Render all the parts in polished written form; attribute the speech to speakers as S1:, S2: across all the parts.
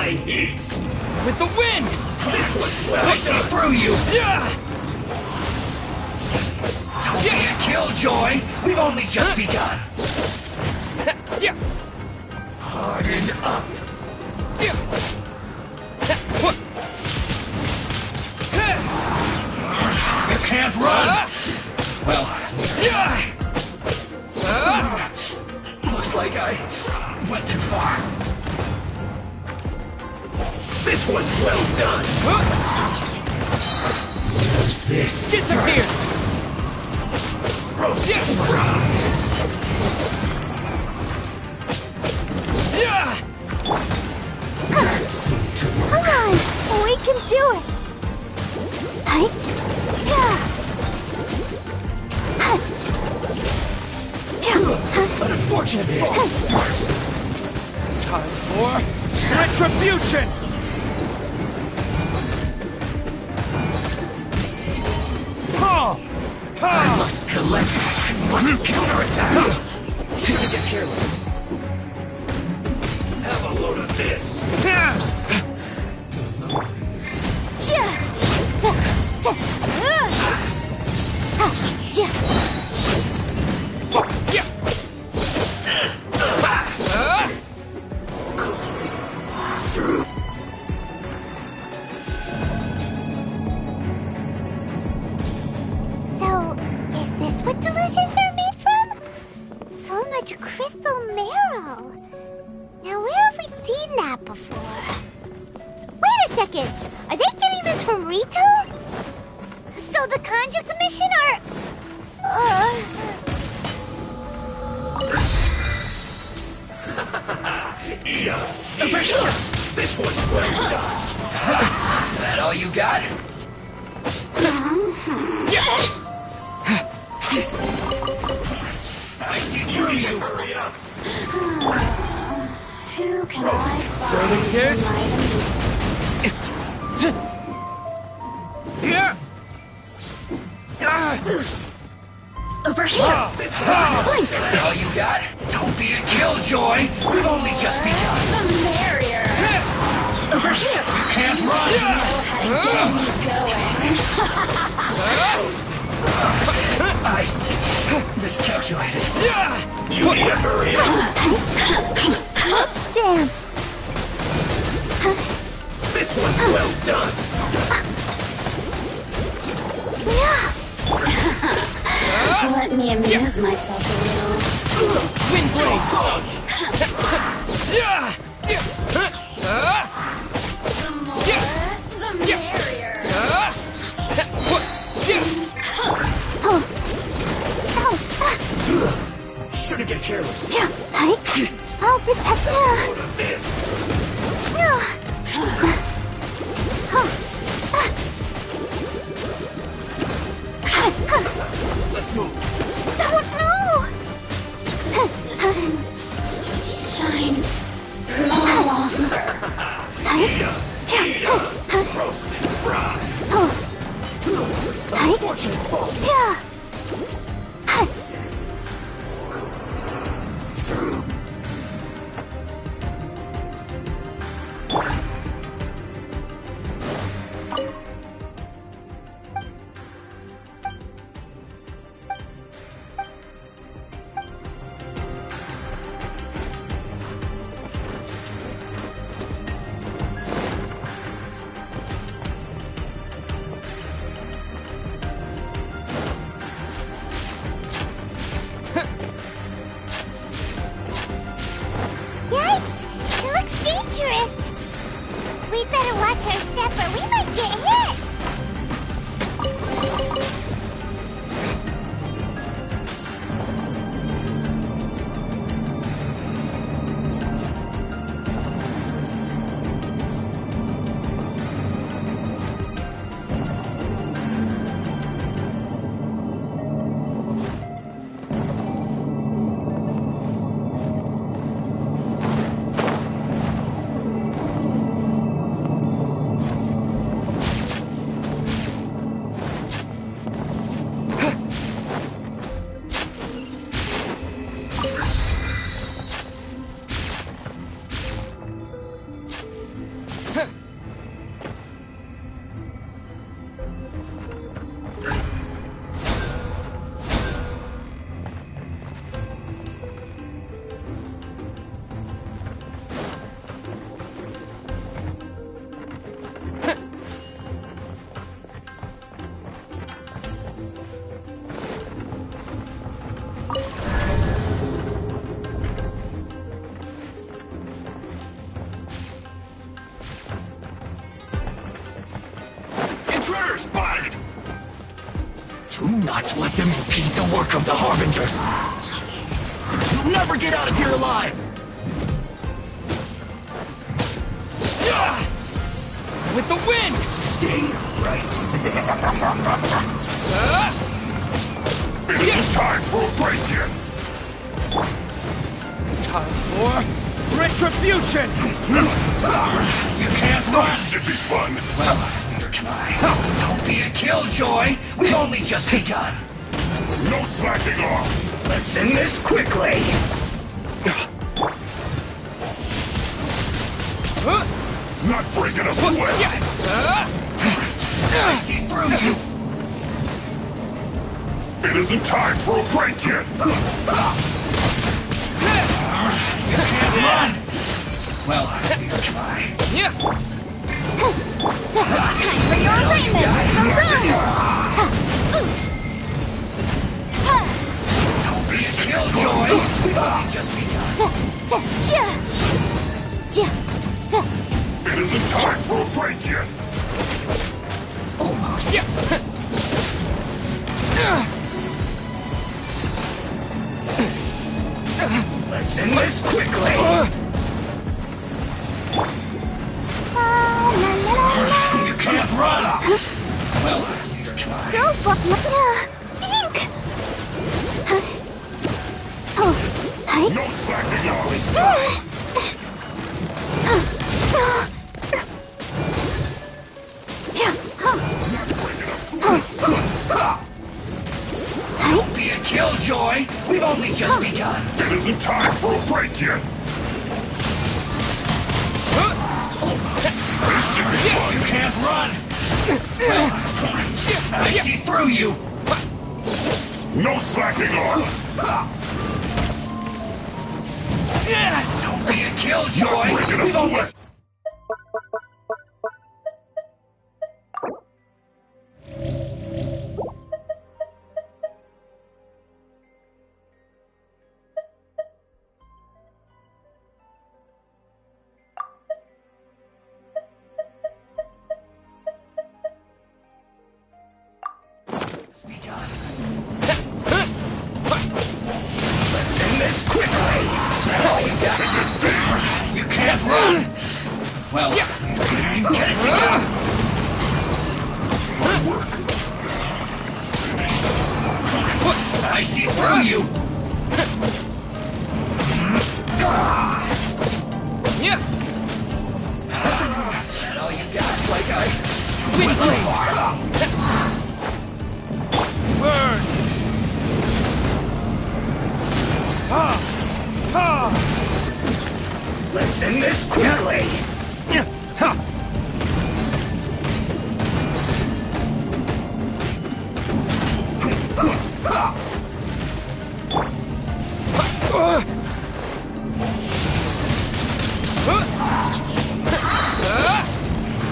S1: Apply heat!
S2: With the wind!
S1: This was well
S3: I see through you! Don't be a killjoy! We've only just begun!
S1: Harden up!
S3: You can't run! Well, looks like I went too far.
S1: This one's well done! What's this?
S2: Disappear!
S1: Roasted fries! That seemed to work.
S4: Come on, we can do it. Hi.
S1: An unfortunate false first.
S2: Time for retribution!
S1: I must collect. I must counterattack. Shouldn't get careless. Have a load of this. Through.
S4: So, is this what delusions are made from? So much crystal marrow. Now, where have we seen that before? Wait a second. Are they getting this from Rito? So the Kanji Commission are...
S1: Ida! Over here! This one's well done!
S3: That all you got? I see through you!
S1: Hurry up!
S4: Who can I
S2: Further dares?
S4: Over here! Blink!
S3: That all you got? Don't be a killjoy! We've only just begun!
S4: The barrier! Over here!
S3: You can't run! I miscalculated.
S1: You need to hurry up!
S4: Let's dance!
S1: This one's well done!
S4: Let me amuse myself a little.
S2: Windblade!
S4: The merrier!
S1: Shouldn't get careless.
S4: I'll protect you.
S1: Load of this. Let's move.
S4: Don't move! Shine no longer.
S1: Ida! Roasted fry. Unfortunate fault. Through. Do not let them impede the work of the Harbingers. You'll never get out of here alive!
S2: With the wind!
S3: Stay right.
S5: It isn't time for a break yet!
S2: Time for retribution!
S3: You can't run!
S5: This should be fun!
S3: Well, neither can I. Don't be a killjoy! We've only just begun!
S5: No slacking off!
S3: Let's end this quickly!
S5: Not breaking a sweat!
S3: I see through you!
S5: It isn't time for a break yet!
S3: You can't run! Well, neither can I.
S4: Time for your arraignment!
S3: Don't be a killjoy! We've only just begun!
S5: It isn't time for a break yet!
S3: Almost. Let's end this quickly! You can't run! Well, neither can I.
S4: Go, Ink! Oh,
S5: No slacking off!
S3: Waste time. Don't be a killjoy! We've only just begun!
S5: It isn't time for a break yet! This should be fun!
S3: You can't run! Well, I see through you!
S5: No slacking off!
S3: Don't be a killjoy!
S5: Breaking a
S3: We've only...
S5: sweat!
S3: begun. Let's end this quickly! Is that all you got?
S5: Take this big!
S3: You can't run! Well, get it together!
S5: My work!
S3: I see through you!
S2: Yeah.
S3: That all you got? It's like I
S2: Wind
S3: went too
S2: blade.
S3: far.
S2: Burn. Ha. Ha.
S3: Let's end this quickly!
S2: Yeah. Ha.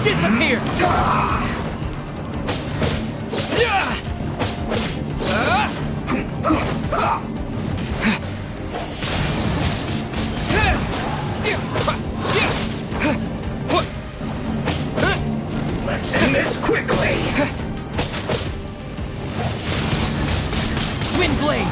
S2: Disappear!
S3: Let's end this quickly!
S2: Wind blade!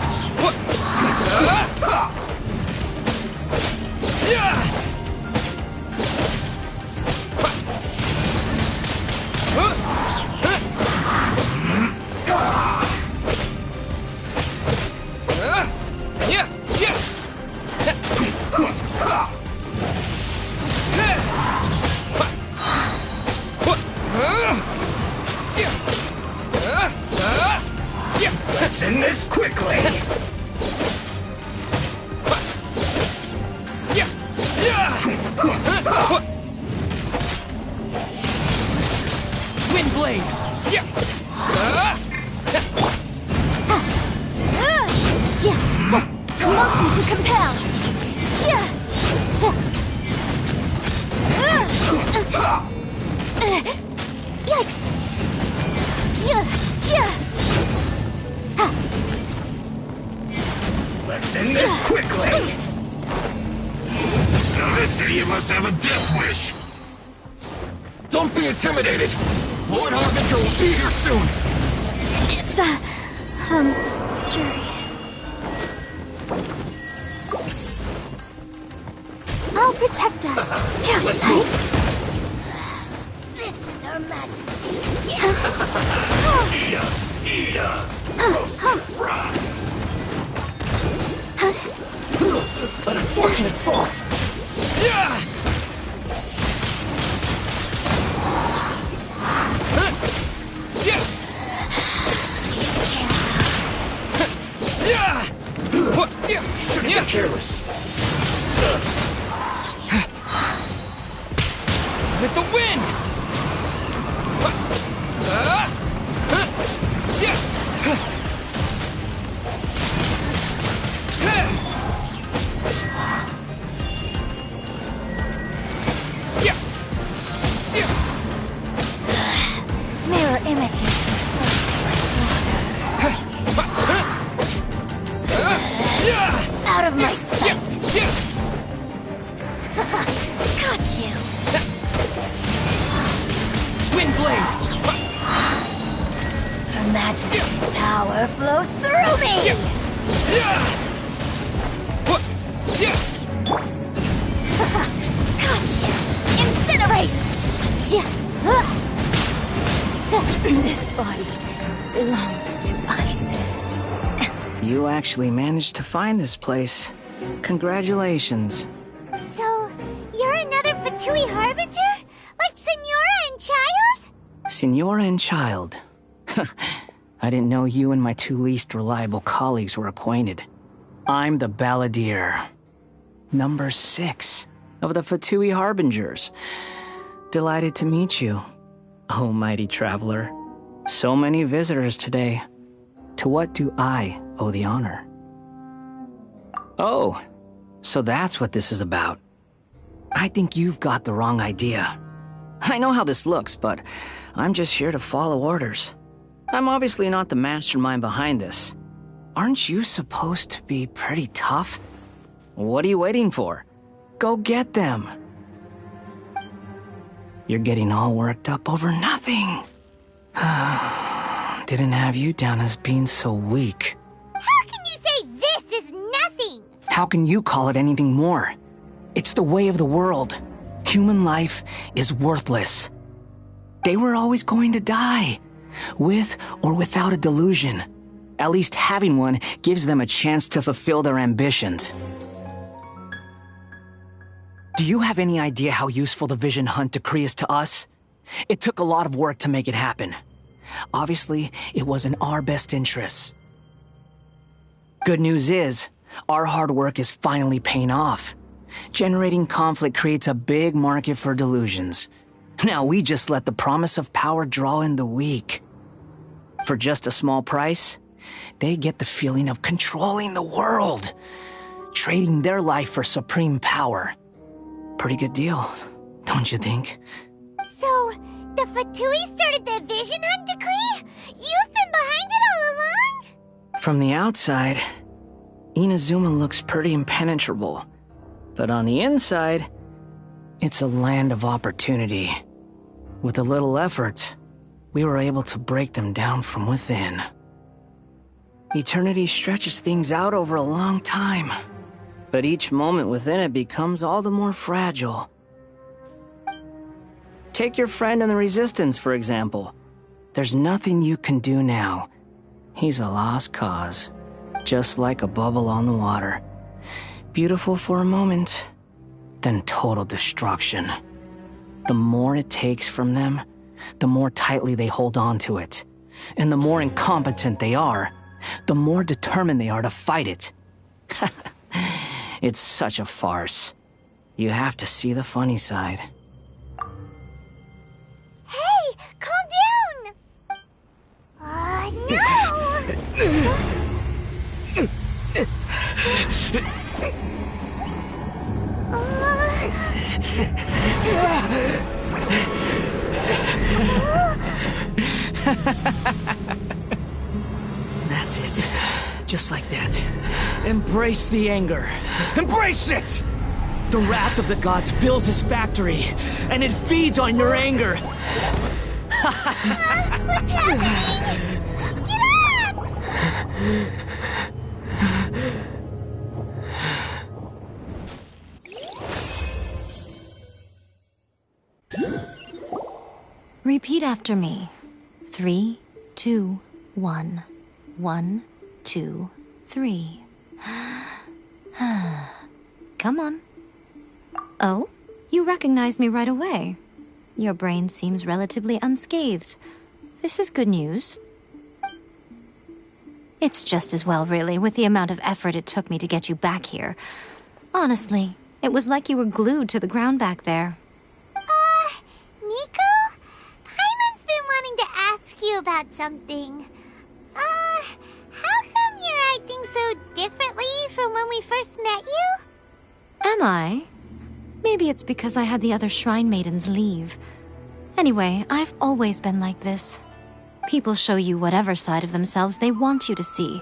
S3: Let's end this quickly!
S2: Wind blade!
S4: Motion to compel. Yikes!
S3: Let's end this quickly!
S5: Now this idiot must have a death wish!
S1: Don't be intimidated! Lord Harbinger will be here soon!
S4: It's Jury. I'll protect us. Yeah,
S3: Let's move.
S4: This is Her Majesty.
S5: Eat up! Roast and fry!
S1: An unfortunate fault.
S2: Yeah! Yeah! Yeah! What? Yeah!
S1: Shouldn't get careless.
S2: With the wind!
S4: Mirror images. Out of my sight. Got you.
S2: Wind blade!
S4: Her Majesty's power flows through me. Got you. Incinerate. This body belongs to ice.
S6: You actually managed to find this place. Congratulations.
S4: So, you're another Fatui Harbinger? Like Senora and Child?
S6: Senora and Child. I didn't know you and my two least reliable colleagues were acquainted. I'm the Balladeer. Number 6 of the Fatui Harbingers. Delighted to meet you, oh mighty traveler. So many visitors today. To what do I owe the honor? Oh, so that's what this is about. I think you've got the wrong idea. I know how this looks, but I'm just here to follow orders. I'm obviously not the mastermind behind this. Aren't you supposed to be pretty tough? What are you waiting for? Go get them. You're getting all worked up over nothing. Didn't have you down as being so weak.
S4: How can you say this is nothing?
S6: How can you call it anything more? It's the way of the world. Human life is worthless. They were always going to die, with or without a delusion. At least having one gives them a chance to fulfill their ambitions. Do you have any idea how useful the Vision Hunt decree is to us? It took a lot of work to make it happen. Obviously, it was in our best interests. Good news is, our hard work is finally paying off. Generating conflict creates a big market for delusions. Now we just let the promise of power draw in the weak. For just a small price, they get the feeling of controlling the world, trading their life for supreme power. Pretty good deal, don't you think?
S4: So, the Fatui started the Vision Hunt decree? You've been behind it all along?
S6: From the outside, Inazuma looks pretty impenetrable. But on the inside, it's a land of opportunity. With a little effort, we were able to break them down from within. Eternity stretches things out over a long time, but each moment within it becomes all the more fragile. Take your friend in the Resistance, for example. There's nothing you can do now. He's a lost cause, just like a bubble on the water. Beautiful for a moment, then total destruction. The more it takes from them, the more tightly they hold on to it. And the more incompetent they are, the more determined they are to fight it. It's such a farce. You have to see the funny side.
S4: Hey, calm down! No!
S6: That's it. Just like that. Embrace the anger. Embrace it! The wrath of the gods fills his factory, and it feeds on your anger.
S4: What's happening? Get up!
S7: Repeat after me. 3, 2, 1. 1, 2, 3. Come on. Oh, you recognize me right away. Your brain seems relatively unscathed. This is good news. It's just as well, really, with the amount of effort it took me to get you back here. Honestly, it was like you were glued to the ground back there.
S4: Nico? Paimon's been wanting to ask you about something. How come you're acting so differently from when we first met you?
S7: Am I? Maybe it's because I had the other Shrine Maidens leave. Anyway, I've always been like this. People show you whatever side of themselves they want you to see.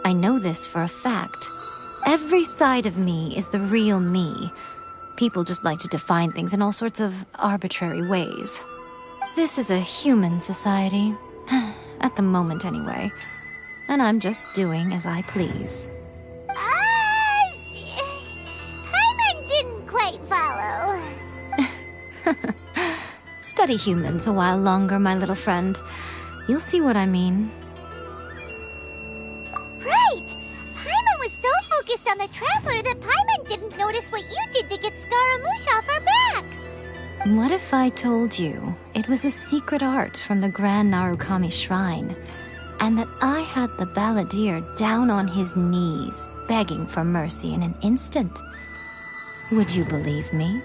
S7: I know this for a fact. Every side of me is the real me. People just like to define things in all sorts of arbitrary ways. This is a human society. At the moment, anyway. And I'm just doing as I please.
S4: Paimon didn't quite follow.
S7: Study humans a while longer, my little friend. You'll see what I mean.
S4: Right! Paimon was so focused on the Traveler that Paimon didn't notice what you did to get Scaramouche off our backs.
S7: What if I told you it was a secret art from the Grand Narukami Shrine, and that I had the balladeer down on his knees, begging for mercy in an instant? Would you believe me?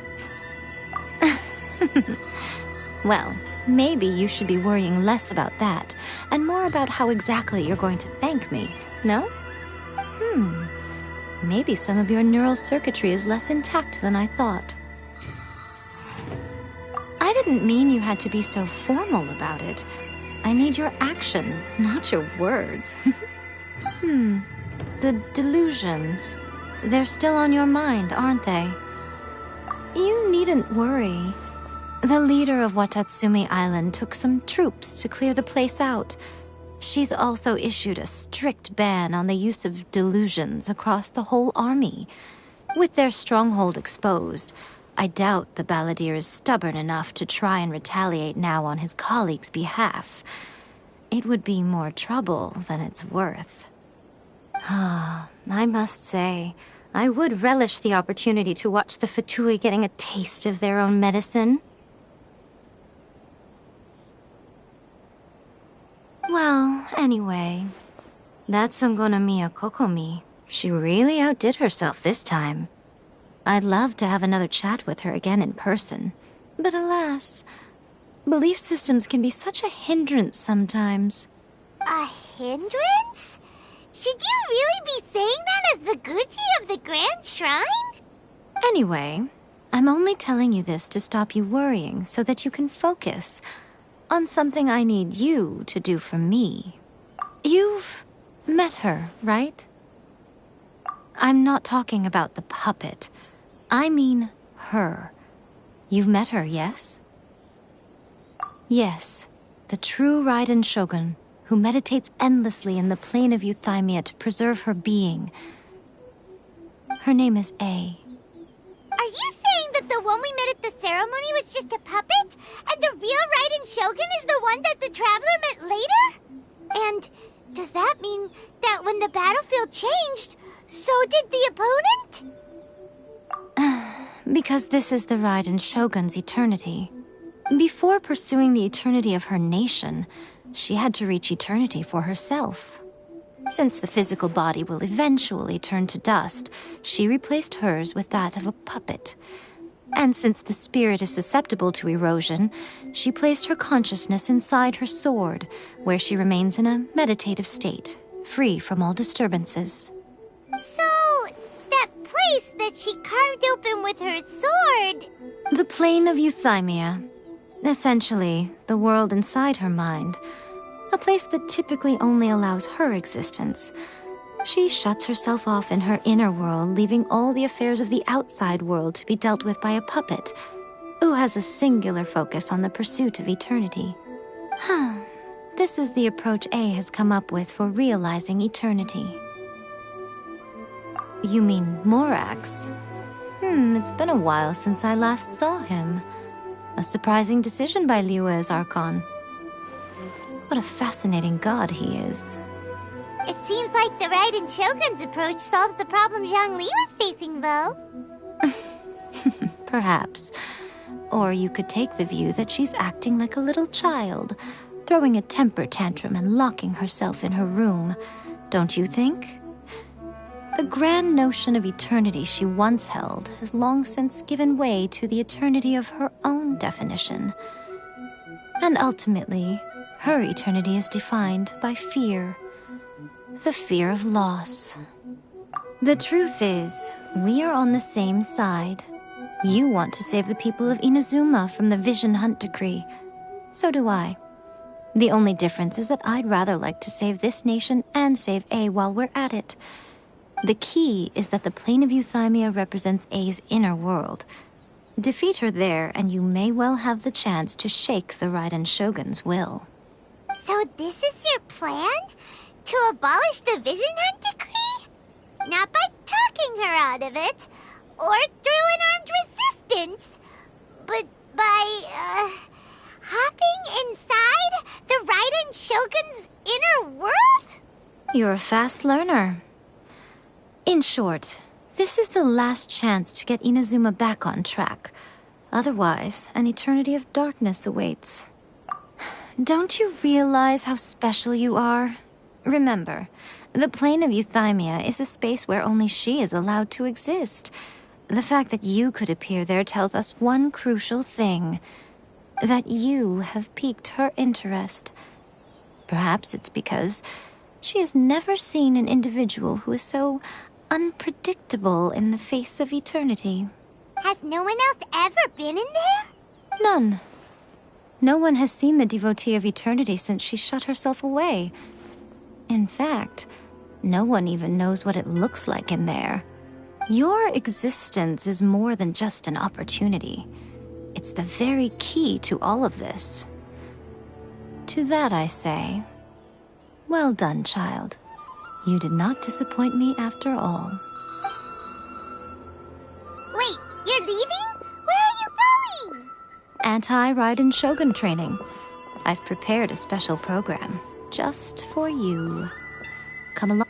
S7: Well, maybe you should be worrying less about that, and more about how exactly you're going to thank me, no? Maybe some of your neural circuitry is less intact than I thought. I didn't mean you had to be so formal about it. I need your actions, not your words. The delusions. They're still on your mind, aren't they? You needn't worry. The leader of Watatsumi Island took some troops to clear the place out. She's also issued a strict ban on the use of delusions across the whole army. With their stronghold exposed, I doubt the balladeer is stubborn enough to try and retaliate now on his colleagues' behalf. It would be more trouble than it's worth. I must say, I would relish the opportunity to watch the Fatui getting a taste of their own medicine. Well, anyway, that Sungonomiya Kokomi, she really outdid herself this time. I'd love to have another chat with her again in person, but alas, belief systems can be such a hindrance sometimes.
S4: A hindrance? Should you really be saying that as the Gucci of the Grand Shrine?
S7: Anyway, I'm only telling you this to stop you worrying so that you can focus on something I need you to do for me. You've met her, right? I'm not talking about the puppet. I mean her. You've met her, yes? Yes, the true Raiden Shogun, who meditates endlessly in the plane of Euthymia to preserve her being. Her name is A.
S4: Are you saying that the one we met at the ceremony was just a puppet? And the real Raiden Shogun is the one that the Traveler met later? And does that mean that when the battlefield changed, so did the opponent?
S7: Because this is the Raiden Shogun's eternity. Before pursuing the eternity of her nation, she had to reach eternity for herself. Since the physical body will eventually turn to dust, she replaced hers with that of a puppet. And since the spirit is susceptible to erosion, she placed her consciousness inside her sword, where she remains in a meditative state, free from all disturbances.
S4: So, that place that she carved open with her sword...
S7: The plane of Euthymia. Essentially, the world inside her mind. A place that typically only allows her existence. She shuts herself off in her inner world, leaving all the affairs of the outside world to be dealt with by a puppet, who has a singular focus on the pursuit of eternity. This is the approach A has come up with for realizing eternity. You mean Morax? It's been a while since I last saw him. A surprising decision by Liyue's Archon. What a fascinating god he is.
S4: It seems like the Raiden Shogun's approach solves the problem Zhongli was facing, though.
S7: Perhaps. Or you could take the view that she's acting like a little child, throwing a temper tantrum and locking herself in her room. Don't you think? The grand notion of eternity she once held has long since given way to the eternity of her own definition. And ultimately, her eternity is defined by fear. The fear of loss. The truth is, we are on the same side. You want to save the people of Inazuma from the Vision Hunt decree. So do I. The only difference is that I'd rather like to save this nation and save A while we're at it. The key is that the plane of Euthymia represents A's inner world. Defeat her there, and you may well have the chance to shake the Raiden Shogun's will.
S4: So this is your plan? To abolish the Vision Hunt decree? Not by talking her out of it, or through an armed resistance, but by, hopping inside the Raiden Shogun's inner world?
S7: You're a fast learner. In short, this is the last chance to get Inazuma back on track. Otherwise, an eternity of darkness awaits. Don't you realize how special you are? Remember, the plane of Euthymia is a space where only she is allowed to exist. The fact that you could appear there tells us one crucial thing. That you have piqued her interest. Perhaps it's because she has never seen an individual who is so unpredictable in the face of eternity.
S4: Has no one else ever been in there?
S7: None. No one has seen the devotee of eternity since she shut herself away. In fact, no one even knows what it looks like in there. Your existence is more than just an opportunity. It's the very key to all of this. To that I say, well done, child. You did not disappoint me after all.
S4: Wait, you're leaving? Where are you going?
S7: Anti-Raiden Shogun training. I've prepared a special program just for you. Come along.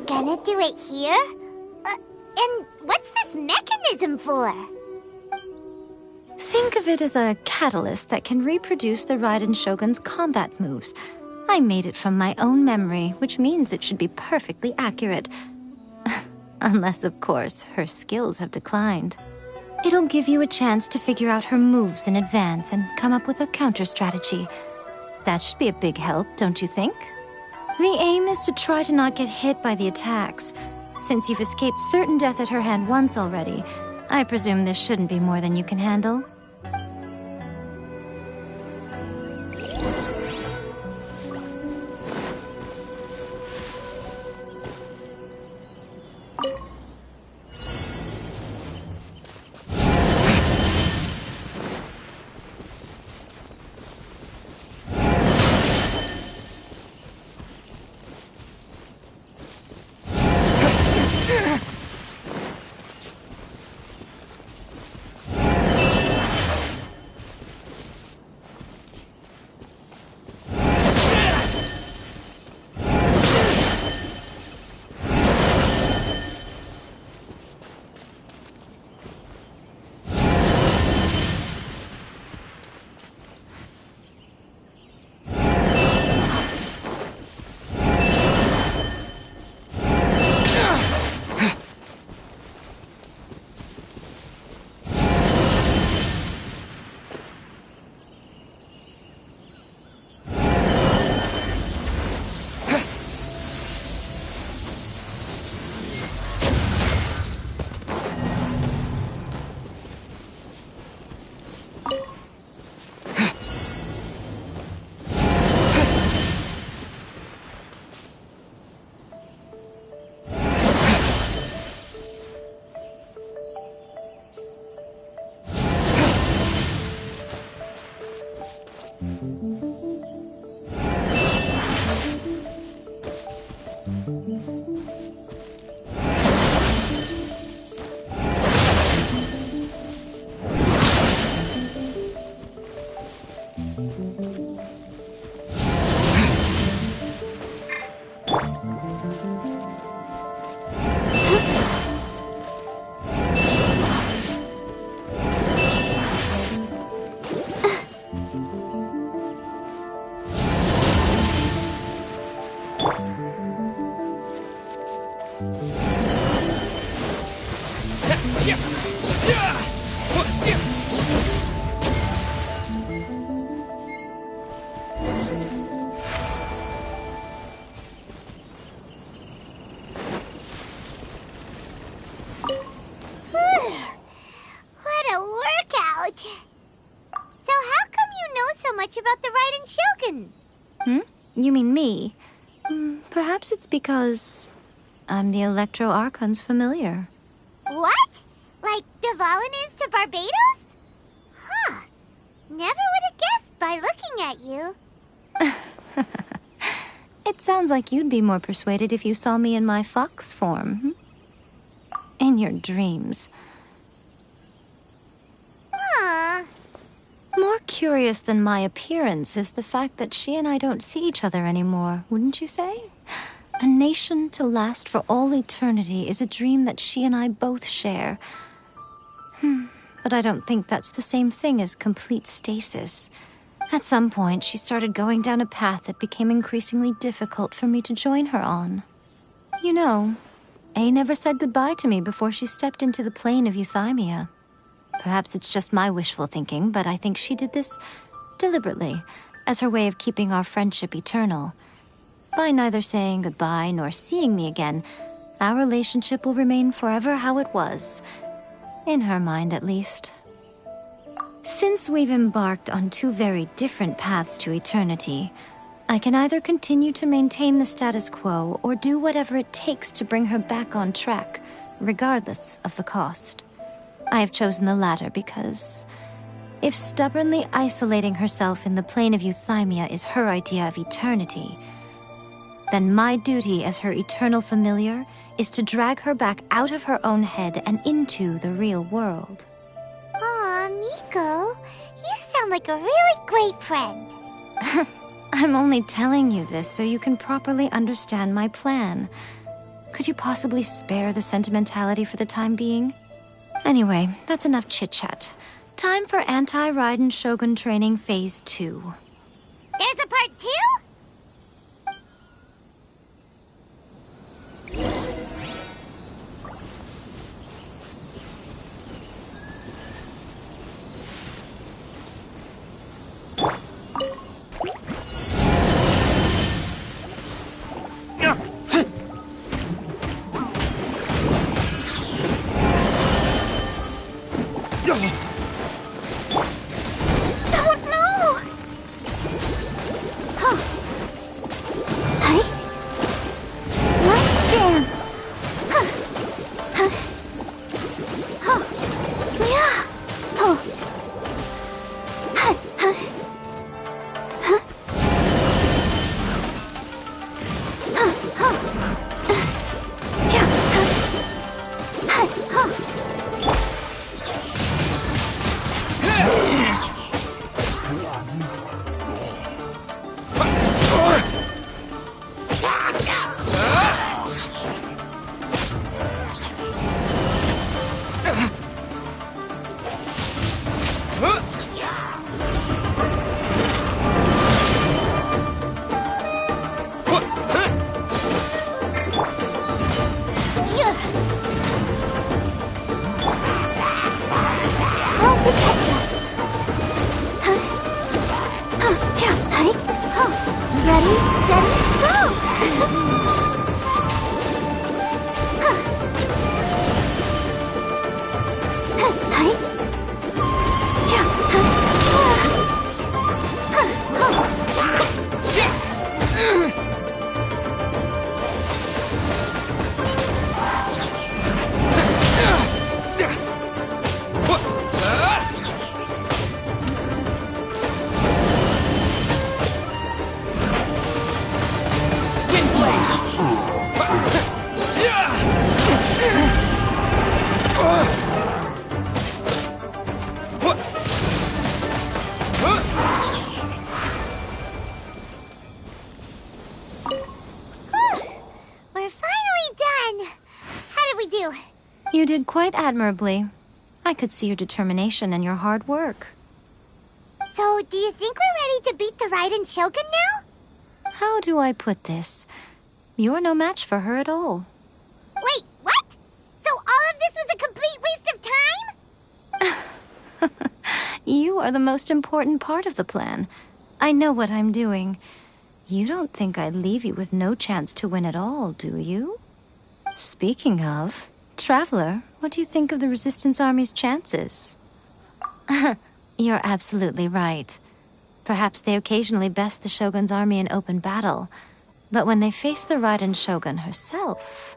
S4: Gonna do it here? And what's this mechanism for?
S7: Think of it as a catalyst that can reproduce the Raiden Shogun's combat moves. I made it from my own memory, which means it should be perfectly accurate. Unless, of course, her skills have declined. It'll give you a chance to figure out her moves in advance and come up with a counter-strategy. That should be a big help, don't you think? The aim is to try to not get hit by the attacks. Since you've escaped certain death at her hand once already, I presume this shouldn't be more than you can handle.
S4: What a workout! So how come you know so much about the Raiden Shogun?
S7: You mean me? Perhaps it's because I'm the Electro Archon's familiar.
S4: What? Like Dvalin is to Barbados? Huh. Never would have guessed by looking at you.
S7: It sounds like you'd be more persuaded if you saw me in my fox form. In your dreams.
S4: Huh.
S7: More curious than my appearance is the fact that she and I don't see each other anymore, wouldn't you say? A nation to last for all eternity is a dream that she and I both share. But I don't think that's the same thing as complete stasis. At some point, she started going down a path that became increasingly difficult for me to join her on. You know, A never said goodbye to me before she stepped into the plane of euthymia. Perhaps it's just my wishful thinking, but I think she did this deliberately, as her way of keeping our friendship eternal. By neither saying goodbye nor seeing me again, our relationship will remain forever how it was. In her mind, at least. Since we've embarked on two very different paths to eternity, I can either continue to maintain the status quo or do whatever it takes to bring her back on track, regardless of the cost. I have chosen the latter because if stubbornly isolating herself in the plane of euthymia is her idea of eternity, then my duty as her eternal familiar is to drag her back out of her own head and into the real world.
S4: Aw, Miko, you sound like a really great friend.
S7: I'm only telling you this so you can properly understand my plan. Could you possibly spare the sentimentality for the time being? Anyway, that's enough chit-chat. Time for Anti-Raiden Shogun Training Phase 2.
S4: There's a part 2? Ready, steady, go!
S7: You did quite admirably. I could see your determination and your hard work.
S4: So, do you think we're ready to beat the Raiden Shogun now?
S7: How do I put this? You're no match for her at all. You are the most important part of the plan. I know what I'm doing. You don't think I'd leave you with no chance to win at all, do you? Speaking of, Traveler, what do you think of the Resistance Army's chances? You're absolutely right. Perhaps they occasionally best the Shogun's army in open battle, but when they face the Raiden Shogun herself,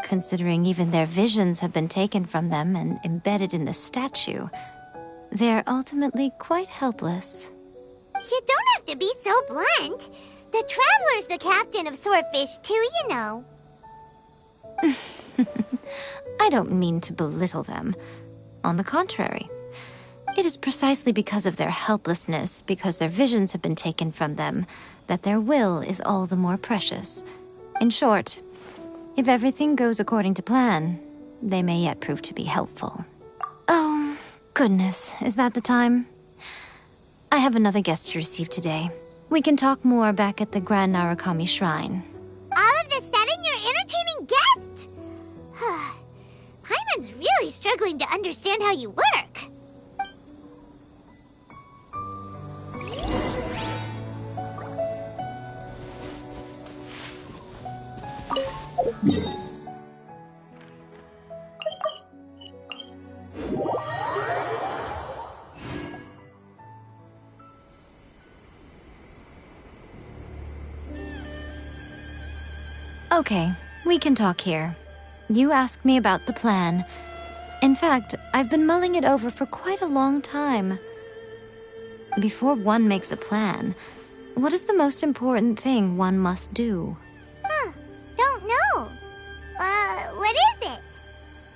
S7: considering even their visions have been taken from them and embedded in the statue, they're ultimately quite helpless.
S4: You don't have to be so blunt. The Traveler's the captain of Swordfish too, you know.
S7: I don't mean to belittle them. On the contrary, it is precisely because of their helplessness, because their visions have been taken from them, that their will is all the more precious. In short, if everything goes according to plan, they may yet prove to be helpful. Oh, goodness, is that the time? I have another guest to receive today. We can talk more back at the Grand Narukami Shrine.
S4: All of the sudden, you're entertaining guests? Hyman's really struggling to understand how you work.
S7: Okay, we can talk here. You asked me about the plan. In fact, I've been mulling it over for quite a long time. Before one makes a plan, what is the most important thing one must do?
S4: Don't know. What is it?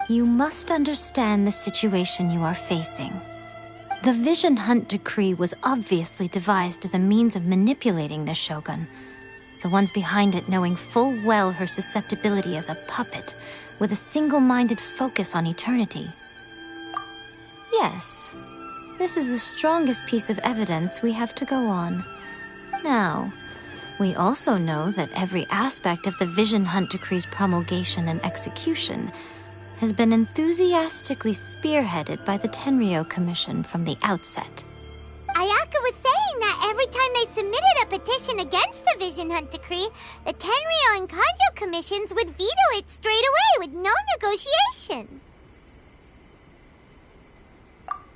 S7: You must understand the situation you are facing. The Vision Hunt Decree was obviously devised as a means of manipulating the Shogun. The ones behind it knowing full well her susceptibility as a puppet, with a single-minded focus on eternity. Yes, this is the strongest piece of evidence we have to go on. Now, we also know that every aspect of the Vision Hunt Decree's promulgation and execution has been enthusiastically spearheaded by the Tenryou Commission from the outset.
S4: Ayaka was saying that every time they submitted a petition against the Vision Hunt Decree, the Tenryou and Kanjo commissions would veto it straight away with no negotiation.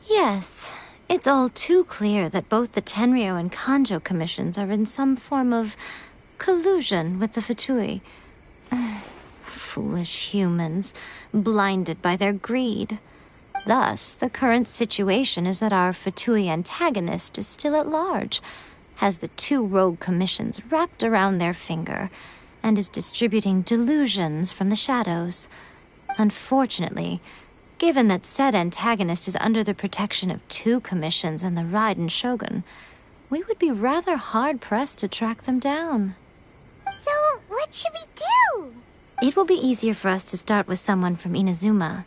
S7: Yes, it's all too clear that both the Tenryou and Kanjo commissions are in some form of collusion with the Fatui. Foolish humans, blinded by their greed. Thus, the current situation is that our Fatui antagonist is still at large, has the two rogue commissions wrapped around their finger, and is distributing delusions from the shadows. Unfortunately, given that said antagonist is under the protection of two commissions and the Raiden Shogun, we would be rather hard-pressed to track them down.
S4: So, what should we do?
S7: It will be easier for us to start with someone from Inazuma.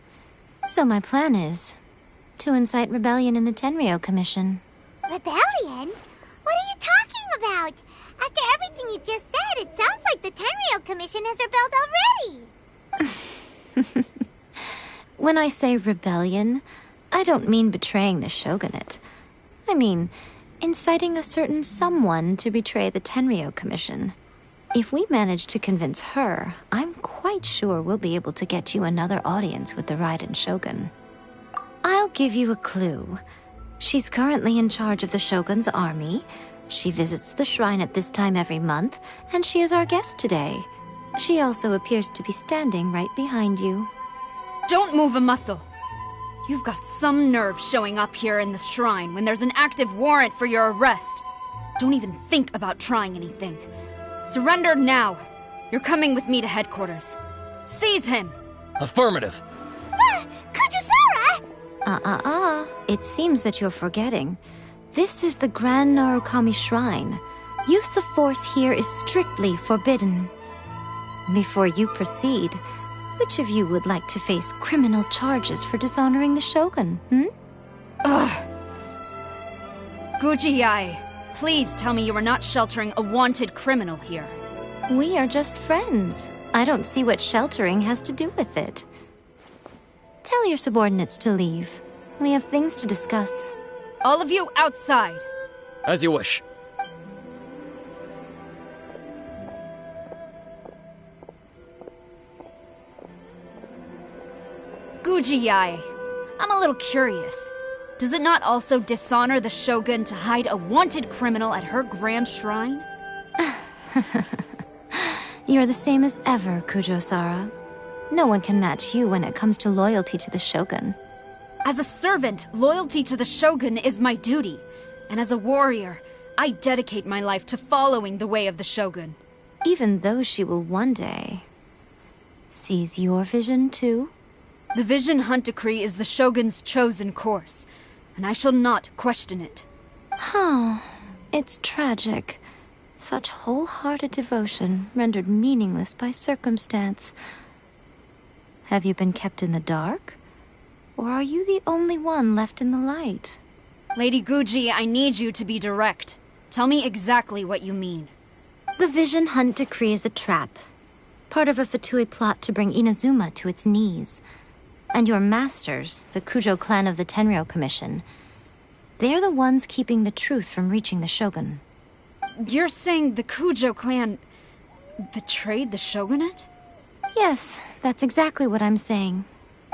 S7: So my plan is to incite rebellion in the Tenryou Commission.
S4: Rebellion? What are you talking about? After everything you just said, it sounds like the Tenryou Commission has rebelled already.
S7: When I say rebellion, I don't mean betraying the shogunate. I mean inciting a certain someone to betray the Tenryou Commission. If we manage to convince her, I'm quite sure we'll be able to get you another audience with the Raiden Shogun. I'll give you a clue. She's currently in charge of the Shogun's army. She visits the shrine at this time every month, and she is our guest today. She also appears to be standing right behind you.
S2: Don't move a muscle. You've got some nerve showing up here in the shrine when there's an active warrant for your arrest. Don't even think about trying anything. Surrender now. You're coming with me to headquarters. Seize him!
S1: Affirmative.
S4: Kujusara!
S7: It seems that you're forgetting. This is the Grand Narukami Shrine. Use of force here is strictly forbidden. Before you proceed, which of you would like to face criminal charges for dishonoring the Shogun,
S2: Ugh. Guji-ai, please tell me you are not sheltering a wanted criminal here.
S7: We are just friends. I don't see what sheltering has to do with it. Tell your subordinates to leave. We have things to discuss.
S2: All of you outside.
S6: As you wish.
S2: Gujiyai, I'm a little curious. Does it not also dishonor the Shogun to hide a wanted criminal at her grand shrine?
S7: You're the same as ever, Kujo-Sara. No one can match you when it comes to loyalty to the Shogun.
S2: As a servant, loyalty to the Shogun is my duty. And as a warrior, I dedicate my life to following the way of the Shogun.
S7: Even though she will one day seize your vision too?
S2: The Vision Hunt Decree is the Shogun's chosen course, and I shall not question it.
S7: Oh, it's tragic. Such wholehearted devotion rendered meaningless by circumstance. Have you been kept in the dark? Or are you the only one left in the light?
S2: Lady Guji, I need you to be direct. Tell me exactly what you mean.
S7: The Vision Hunt Decree is a trap. Part of a Fatui plot to bring Inazuma to its knees. And your masters, the Kujo clan of the Tenryou Commission, they're the ones keeping the truth from reaching the Shogun.
S2: You're saying the Kujo clan betrayed the shogunate?
S7: Yes, that's exactly what I'm saying.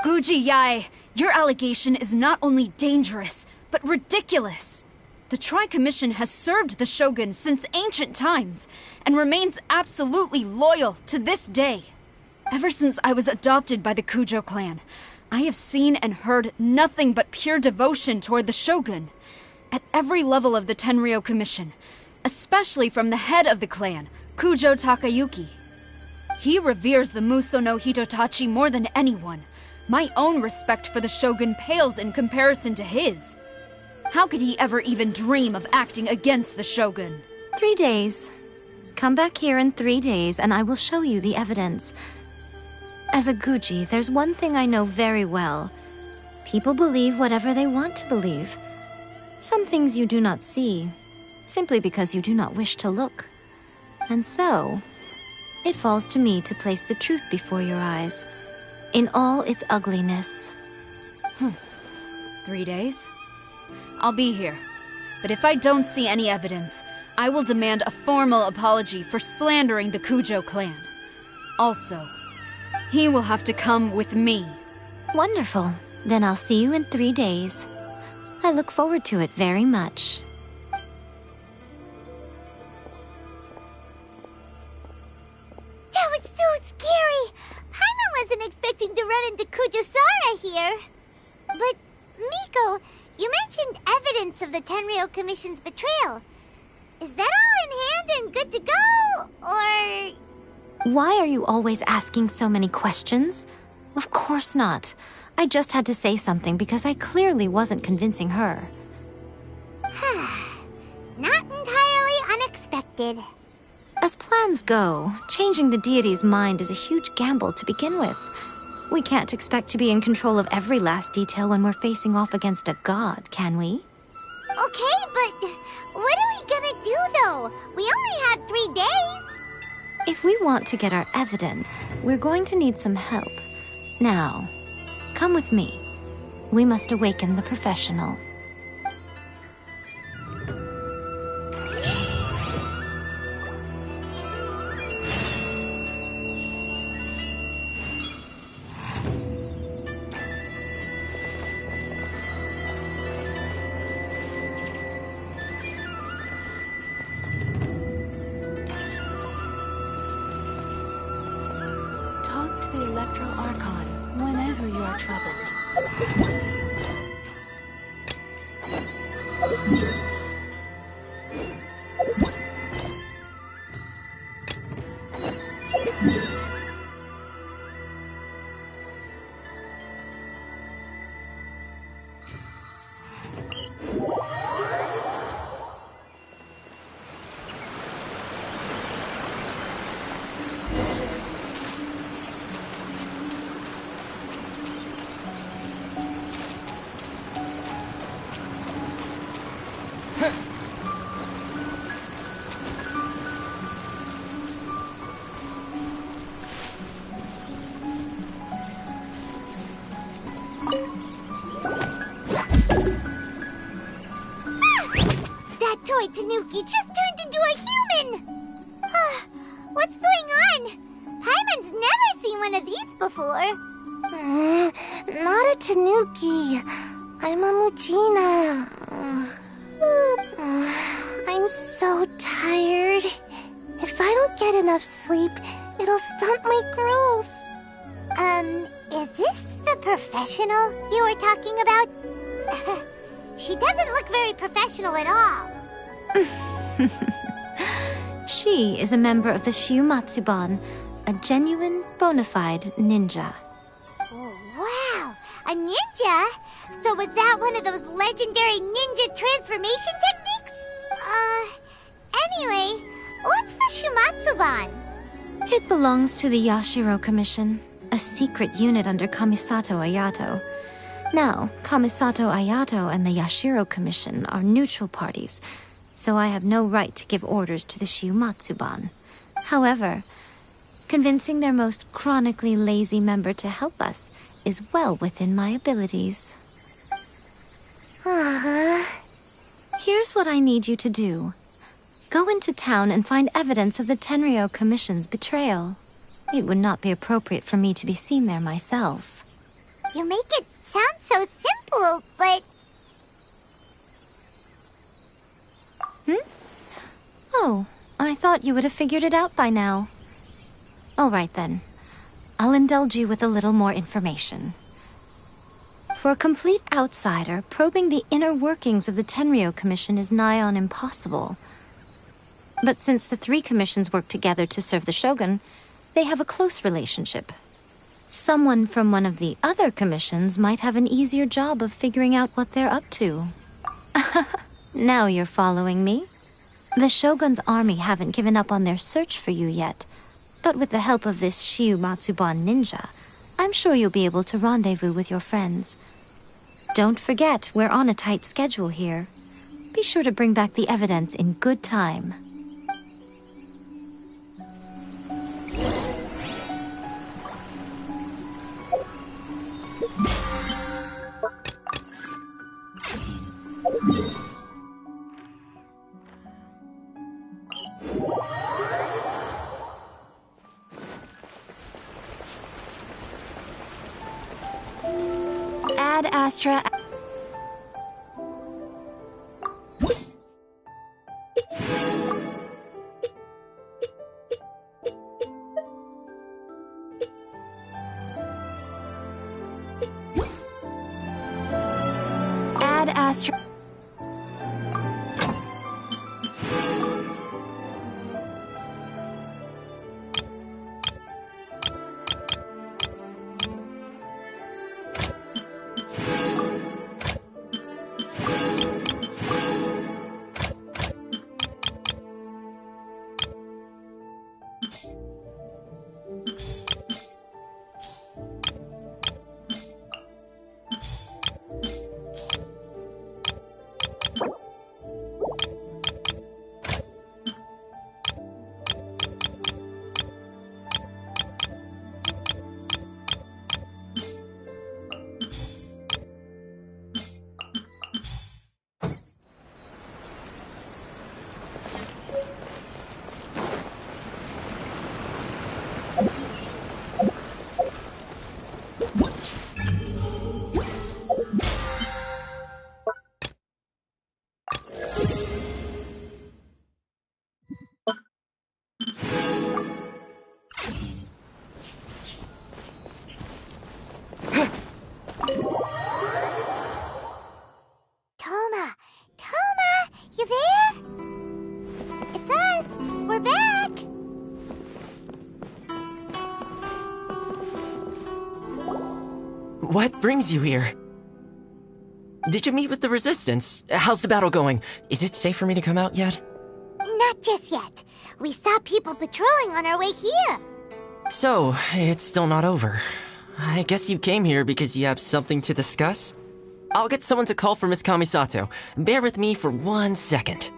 S2: Guji Yae, your allegation is not only dangerous, but ridiculous. The Tri-Commission has served the Shogun since ancient times, and remains absolutely loyal to this day. Ever since I was adopted by the Kujo clan, I have seen and heard nothing but pure devotion toward the Shogun. At every level of the Tenryou Commission, especially from the head of the clan, Kujo Takayuki. He reveres the Muso no Hitotachi more than anyone. My own respect for the Shogun pales in comparison to his. How could he ever even dream of acting against the Shogun?
S7: 3 days. Come back here in 3 days and I will show you the evidence. As a Guji, there's one thing I know very well. People believe whatever they want to believe. Some things you do not see, simply because you do not wish to look. And so, it falls to me to place the truth before your eyes, in all its ugliness.
S2: 3 days? I'll be here. But if I don't see any evidence, I will demand a formal apology for slandering the Kujo clan. Also, he will have to come with me.
S7: Wonderful. Then I'll see you in 3 days. I look forward to it very much.
S4: That was so scary! Paimon wasn't expecting to run into Kujo-Sara here. But, Miko, you mentioned evidence of the Tenryou Commission's betrayal. Is that all in hand and good to go, or...?
S7: Why are you always asking so many questions? Of course not. I just had to say something because I clearly wasn't convincing her.
S4: Not entirely unexpected.
S7: As plans go, changing the deity's mind is a huge gamble to begin with. We can't expect to be in control of every last detail when we're facing off against a god, can we?
S4: Okay, but what are we gonna do, though? We only had 3 days.
S7: If we want to get our evidence, we're going to need some help. Now, come with me. We must awaken the professional.
S8: Talk to the Electro Archon whenever you are troubled.
S4: Tanuki just turned into a human! What's going on? Paimon's never seen one of these before. Not a Tanuki. I'm a Mujina. I'm so tired. If I don't get enough sleep, it'll stunt my growth. Is this the professional you were talking about? She doesn't look very professional at all.
S7: She is a member of the Shiumatsuban, a genuine, bona fide ninja.
S4: Oh, wow! A ninja? So was that one of those legendary ninja transformation techniques? Anyway, what's the Shiumatsuban?
S7: It belongs to the Yashiro Commission, a secret unit under Kamisato Ayato. Now, Kamisato Ayato and the Yashiro Commission are neutral parties, so I have no right to give orders to the Shiumatsuban. However, convincing their most chronically lazy member to help us is well within my abilities. Here's what I need you to do. Go into town and find evidence of the Tenryo Commission's betrayal. It would not be appropriate for me to be seen there myself.
S4: You make it sound so simple, but...
S7: Oh, I thought you would have figured it out by now. All right then. I'll indulge you with a little more information. For a complete outsider, probing the inner workings of the Tenryo Commission is nigh on impossible. But since the three commissions work together to serve the Shogun, they have a close relationship. Someone from one of the other commissions might have an easier job of figuring out what they're up to. Now you're following me. The Shogun's army haven't given up on their search for you yet, but with the help of this Shiumatsuban ninja, I'm sure you'll be able to rendezvous with your friends. Don't forget, we're on a tight schedule here. Be sure to bring back the evidence in good time. Ad Astra. Ad Astra.
S4: Toma, you there? It's us. We're back.
S9: What brings you here? Did you meet with the Resistance? How's the battle going? Is it safe for me to come out yet?
S4: Not just yet. We saw people patrolling on our way here.
S9: So, it's still not over. I guess you came here because you have something to discuss? I'll get someone to call for Miss Kamisato. Bear with me for 1 second.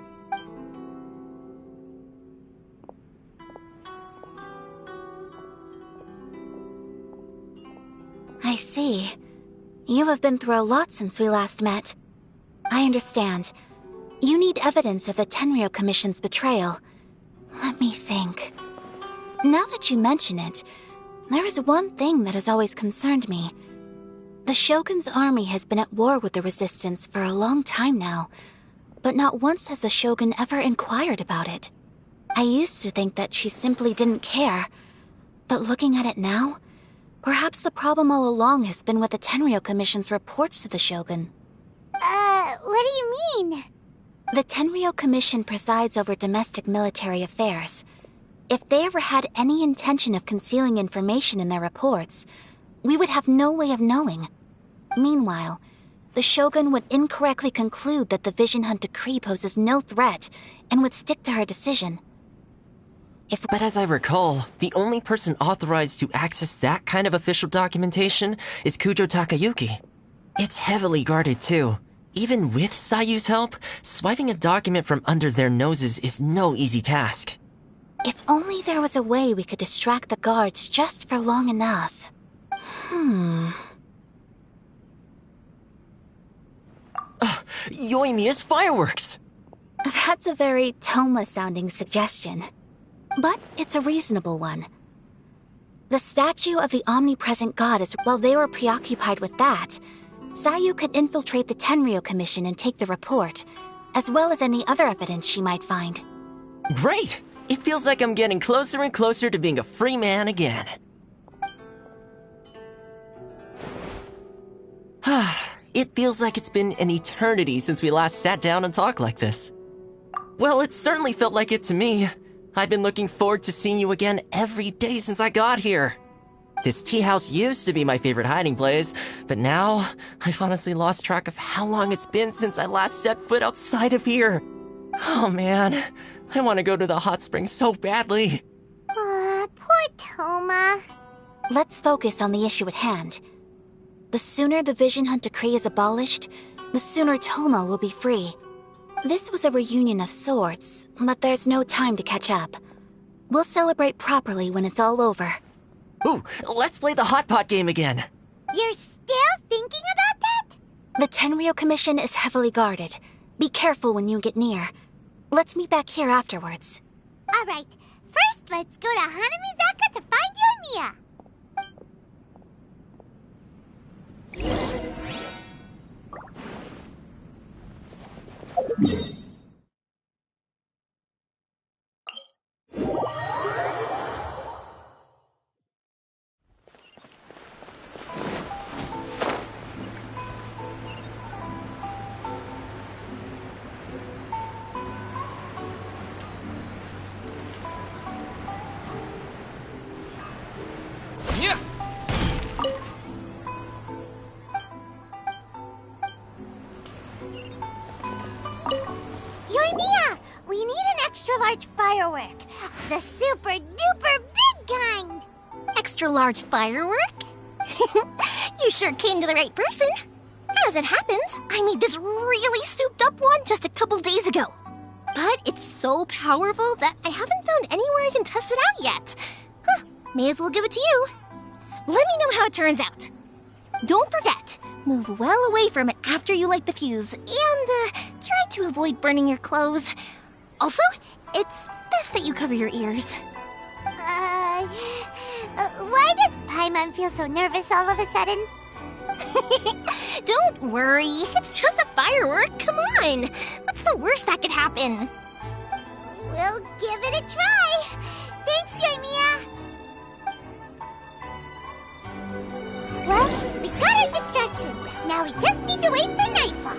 S10: I see. You have been through a lot since we last met. I understand.
S4: You need evidence of the Tenryou Commission's betrayal. Let me think. Now that you mention it, there is one thing that has always concerned me. The Shogun's army has been at war with the Resistance for a long time now, but not once has the Shogun ever inquired about it. I used to think that she simply didn't care, but looking at it now, perhaps the problem all along has been with the Tenryou Commission's reports to the Shogun.
S10: What do you mean?
S4: The Tenryou Commission presides over domestic military affairs. If they ever had any intention of concealing information in their reports, we would have no way of knowing. Meanwhile, the Shogun would incorrectly conclude that the Vision Hunt decree poses no threat and would stick to her decision.
S9: But as I recall, the only person authorized to access that kind of official documentation is Kujo Takayuki. It's heavily guarded too. Even with Sayu's help, swiping a document from under their noses is no easy task.
S4: If only there was a way we could distract the guards just for long enough.
S9: Yoimiya's fireworks!
S4: That's a very Toma-sounding suggestion. But it's a reasonable one. The statue of the omnipresent goddess, while they were preoccupied with that, Sayu could infiltrate the Tenryou Commission and take the report, as well as any other evidence she might find.
S9: Great! It feels like I'm getting closer and closer to being a free man again. It feels like it's been an eternity since we last sat down and talked like this. Well, it certainly felt like it to me. I've been looking forward to seeing you again every day since I got here. This tea house used to be my favorite hiding place, but now I've honestly lost track of how long it's been since I last set foot outside of here. Oh man, I want to go to the hot springs so badly.
S10: Poor Toma.
S4: Let's focus on the issue at hand. The sooner the Vision Hunt decree is abolished, the sooner Toma will be free. This was a reunion of sorts, but there's no time to catch up. We'll celebrate properly when it's all over.
S9: Ooh, let's play the hot pot game again.
S10: You're still thinking about that?
S4: The Tenryou Commission is heavily guarded. Be careful when you get near. Let's meet back here afterwards.
S10: Alright, first let's go to Hanamizaka to find Yoimiya. Yoimiya, we need an extra-large firework. The super-duper big kind.
S11: Extra-large firework? You sure came to the right person. As it happens, I made this really souped-up one just a couple days ago. But it's so powerful that I haven't found anywhere I can test it out yet. May as well give it to you. Let me know how it turns out. Don't forget, move well away from it after you light the fuse, and try to avoid burning your clothes. Also, it's best that you cover your ears.
S10: Why does Paimon feel so nervous all of a sudden?
S11: Don't worry, it's just a firework, come on! What's the worst that could happen?
S10: We'll give it a try. Thanks, Yoimiya. Well, we got our distraction. Now we just need to wait for nightfall.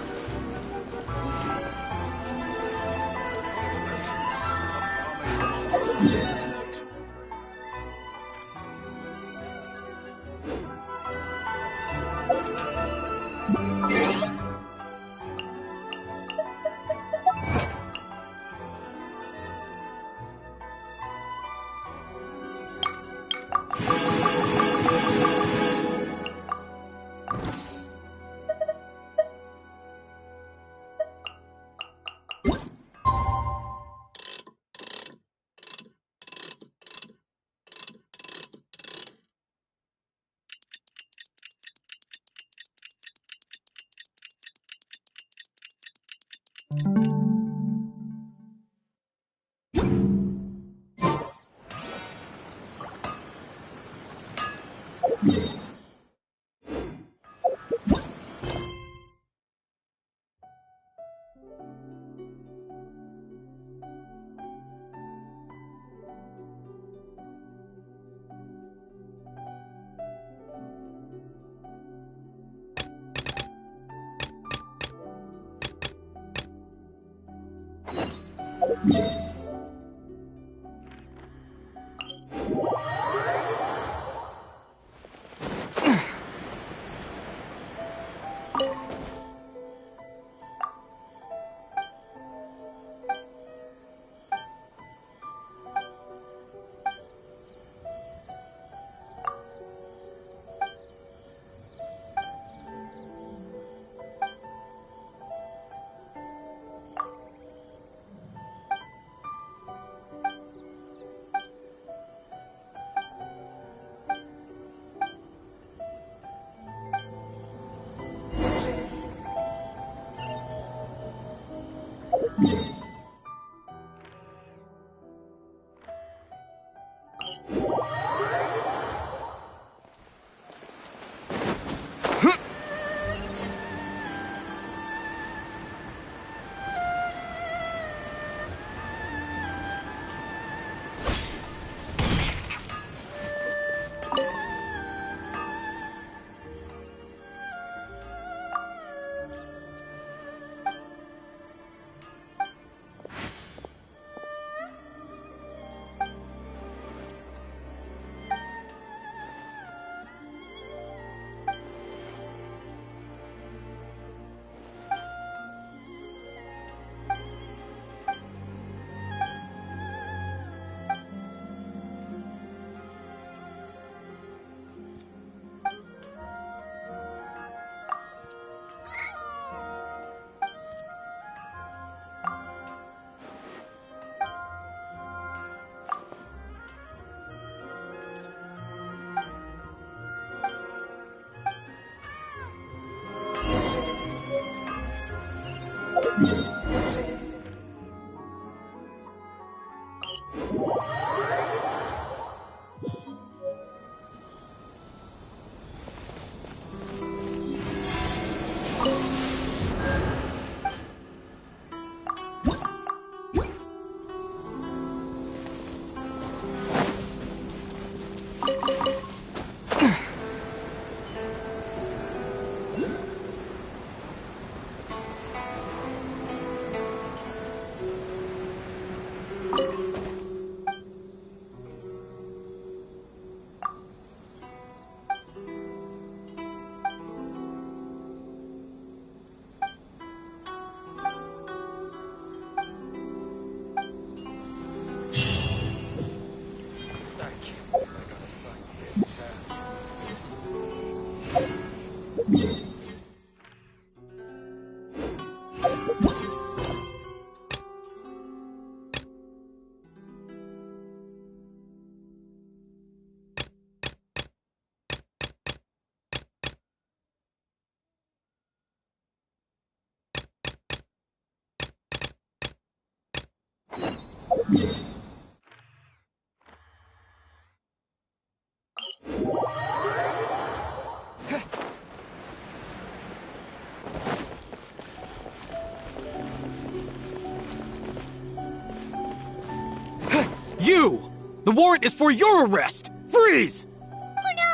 S1: You! The warrant is for your arrest! Freeze!
S10: Oh no!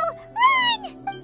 S10: Run!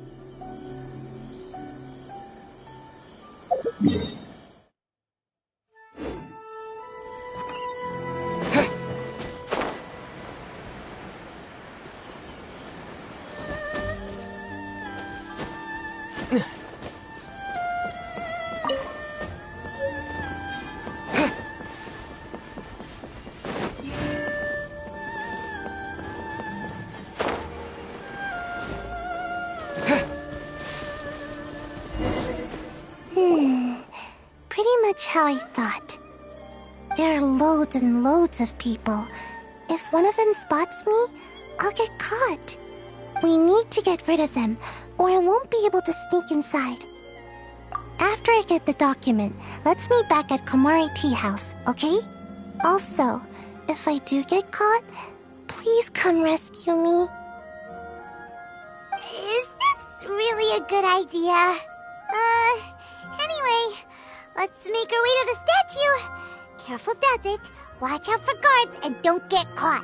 S10: Pretty much how I thought. There are loads and loads of people. If one of them spots me, I'll get caught. We need to get rid of them, or I won't be able to sneak inside. After I get the document, let's meet back at Komari Tea House, okay? Also, if I do get caught, please come rescue me.
S4: be a good idea. Anyway, let's make our way to the statue. Careful does it. Watch out for guards and don't get caught.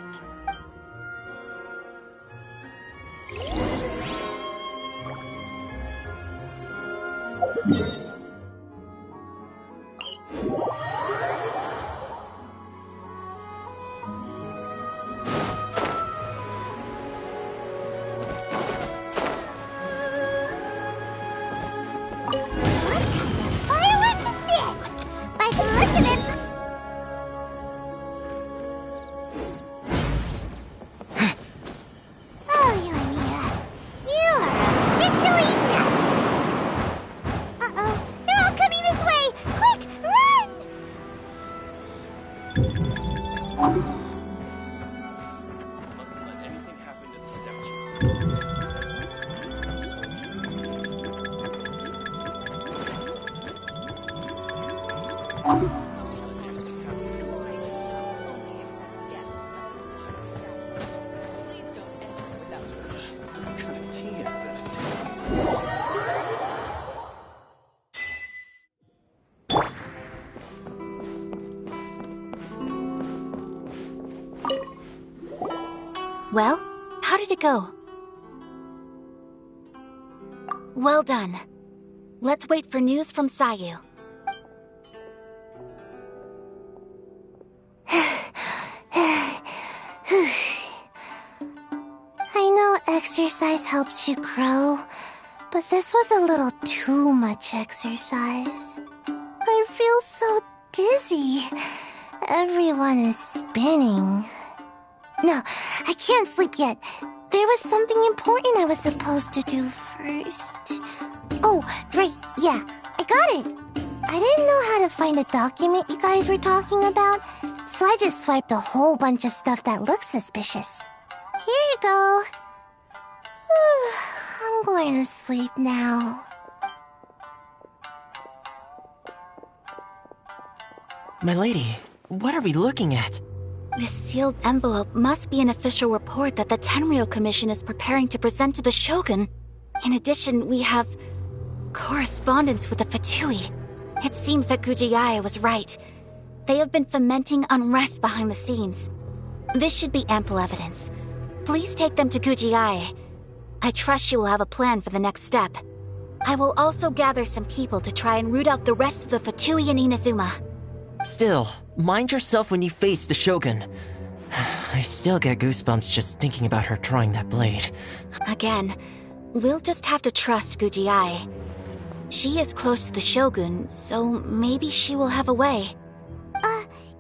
S11: Well, how did it go? Well done. Let's wait for news from Sayu.
S10: I know exercise helps you grow, but this was a little too much exercise. I feel so dizzy. Everyone is spinning. No, I can't sleep yet. There was something important I was supposed to do first. Oh, right, yeah, I got it. I didn't know how to find a document you guys were talking about, so I just swiped a whole bunch of stuff that looks suspicious. Here you go. I'm going to sleep now.
S9: My lady, what are we looking at?
S11: This sealed envelope must be an official report that the Tenryou Commission is preparing to present to the Shogun. In addition, we have correspondence with the Fatui. It seems that Gujiae was right. They have been fomenting unrest behind the scenes. This should be ample evidence. Please take them to Gujiae. I trust she will have a plan for the next step. I will also gather some people to try and root out the rest of the Fatui in Inazuma.
S9: Still, mind yourself when you face the Shogun. I still get goosebumps just thinking about her drawing that blade.
S11: Again, we'll just have to trust Gujiae. She is close to the Shogun, so maybe she will have a way.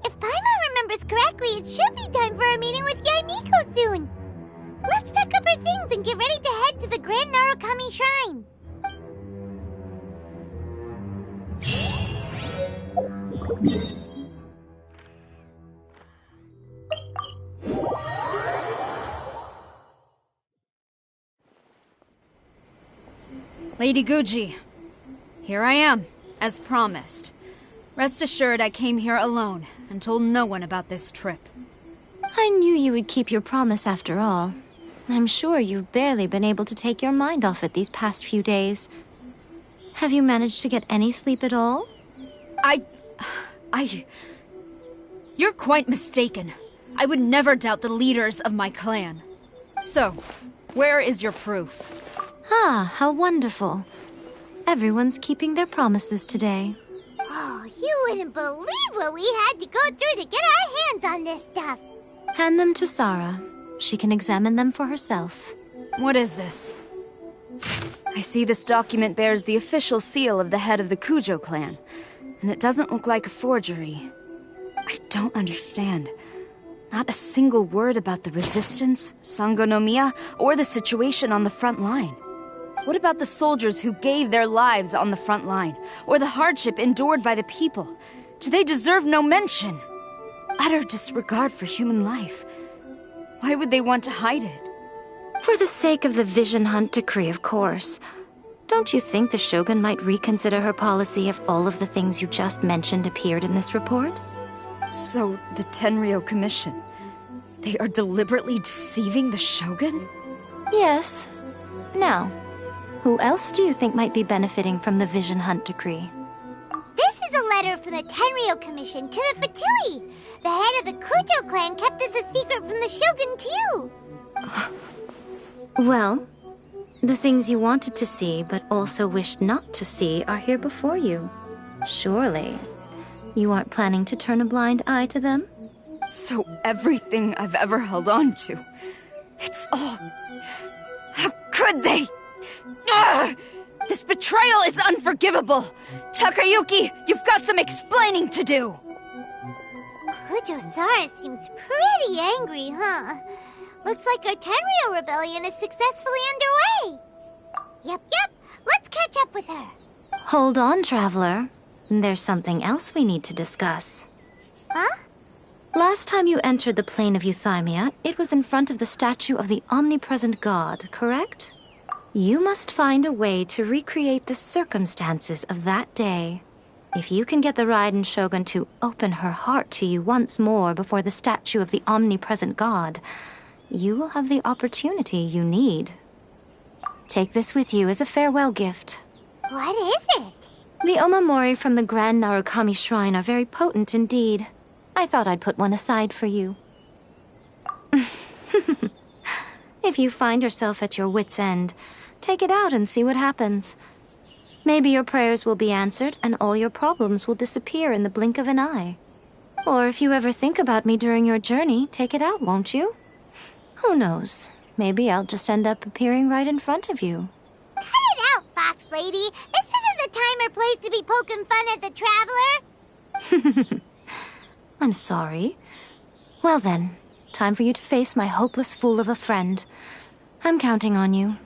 S4: If Paimon remembers correctly, it should be time for a meeting with Yaimiko soon. Let's pack up our things and get ready to head to the Grand Narukami Shrine.
S2: Lady Guji, here I am, as promised. Rest assured I came here alone and told no one about this trip.
S7: I knew you would keep your promise after all. I'm sure you've barely been able to take your mind off it these past few days. Have you managed to get any sleep at all?
S2: You're quite mistaken. I would never doubt the leaders of my clan. So, where is your proof?
S7: Ah, how wonderful. Everyone's keeping their promises today.
S4: Oh, you wouldn't believe what we had to go through to get our hands on this stuff.
S7: Hand them to Sarah. She can examine them for herself.
S2: What is this? I see this document bears the official seal of the head of the Kujo clan, and it doesn't look like a forgery. I don't understand. Not a single word about the resistance, Sangonomiya, or the situation on the front line. What about the soldiers who gave their lives on the front line, or the hardship endured by the people? Do they deserve no mention? Utter disregard for human life. Why would they want to hide it?
S7: For the sake of the Vision Hunt decree, of course. Don't you think the Shogun might reconsider her policy if all of the things you just mentioned appeared in this report?
S2: So, the Tenryou Commission, they are deliberately deceiving the Shogun?
S7: Yes. Now, Who else do you think might be benefiting from the Vision Hunt decree?
S4: This is a letter from the Tenryou Commission to the Fatui. The head of the Kujo clan kept this a secret from the Shogun too.
S7: Well, the things you wanted to see but also wished not to see are here before you. Surely, you aren't planning to turn a blind eye to them?
S2: So everything I've ever held on to, it's all... How could they? Ugh! This betrayal is unforgivable! Takayuki, you've got some explaining to do!
S4: Kujo-Sara seems pretty angry, huh? Looks like our Tenryou rebellion is successfully underway. Yep, let's catch up with her.
S7: Hold on, Traveler. There's something else we need to discuss.
S4: Huh?
S7: Last time you entered the plane of Euthymia, it was in front of the statue of the omnipresent god, correct? You must find a way to recreate the circumstances of that day. If you can get the Raiden Shogun to open her heart to you once more before the statue of the omnipresent god, you will have the opportunity you need. Take this with you as a farewell gift.
S4: What is it?
S7: The omamori from the Grand Narukami Shrine are very potent indeed. I thought I'd put one aside for you. If you find yourself at your wit's end, take it out and see what happens. Maybe your prayers will be answered and all your problems will disappear in the blink of an eye. Or if you ever think about me during your journey, take it out, won't you? Who knows? Maybe I'll just end up appearing right in front of you.
S4: Cut it out, Fox Lady! This isn't the time or place to be poking fun at the Traveler!
S7: I'm sorry. Well then, time for you to face my hopeless fool of a friend. I'm counting on you.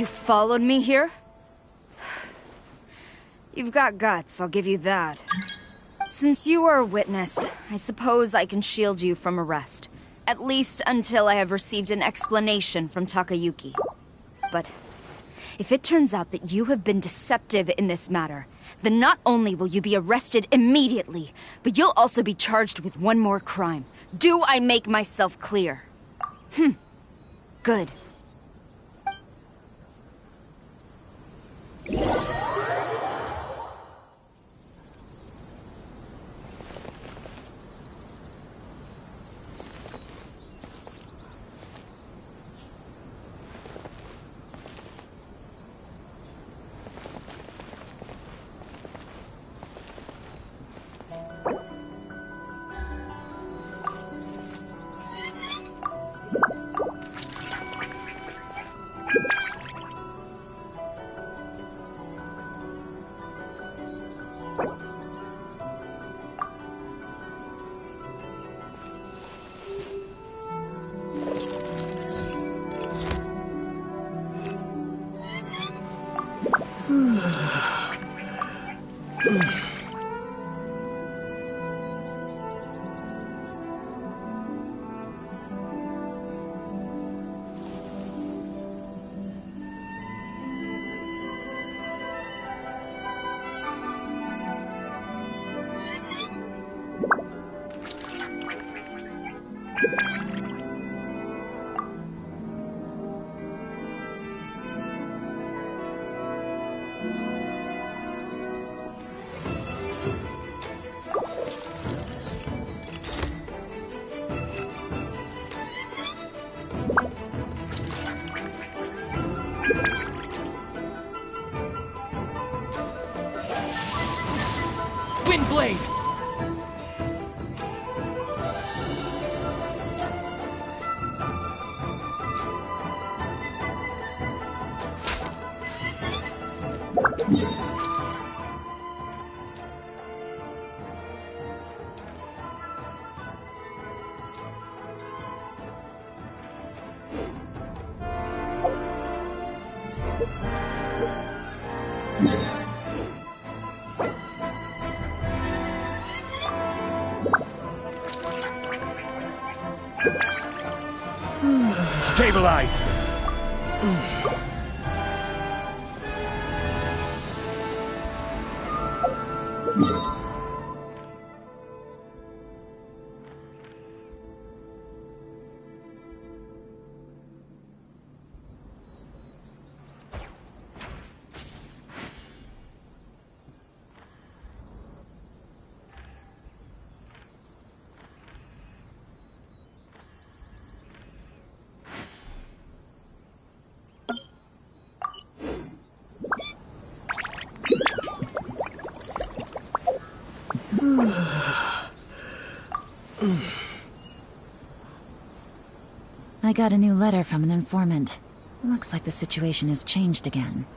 S2: You followed me here? You've got guts, I'll give you that. Since you are a witness, I suppose I can shield you from arrest. At least until I have received an explanation from Takayuki. But if it turns out that you have been deceptive in this matter, then not only will you be arrested immediately, but you'll also be charged with one more crime. Do I make myself clear? Good.
S6: Windblade!
S1: Stabilize!
S8: I got a new letter from an informant. Looks like the situation has changed again.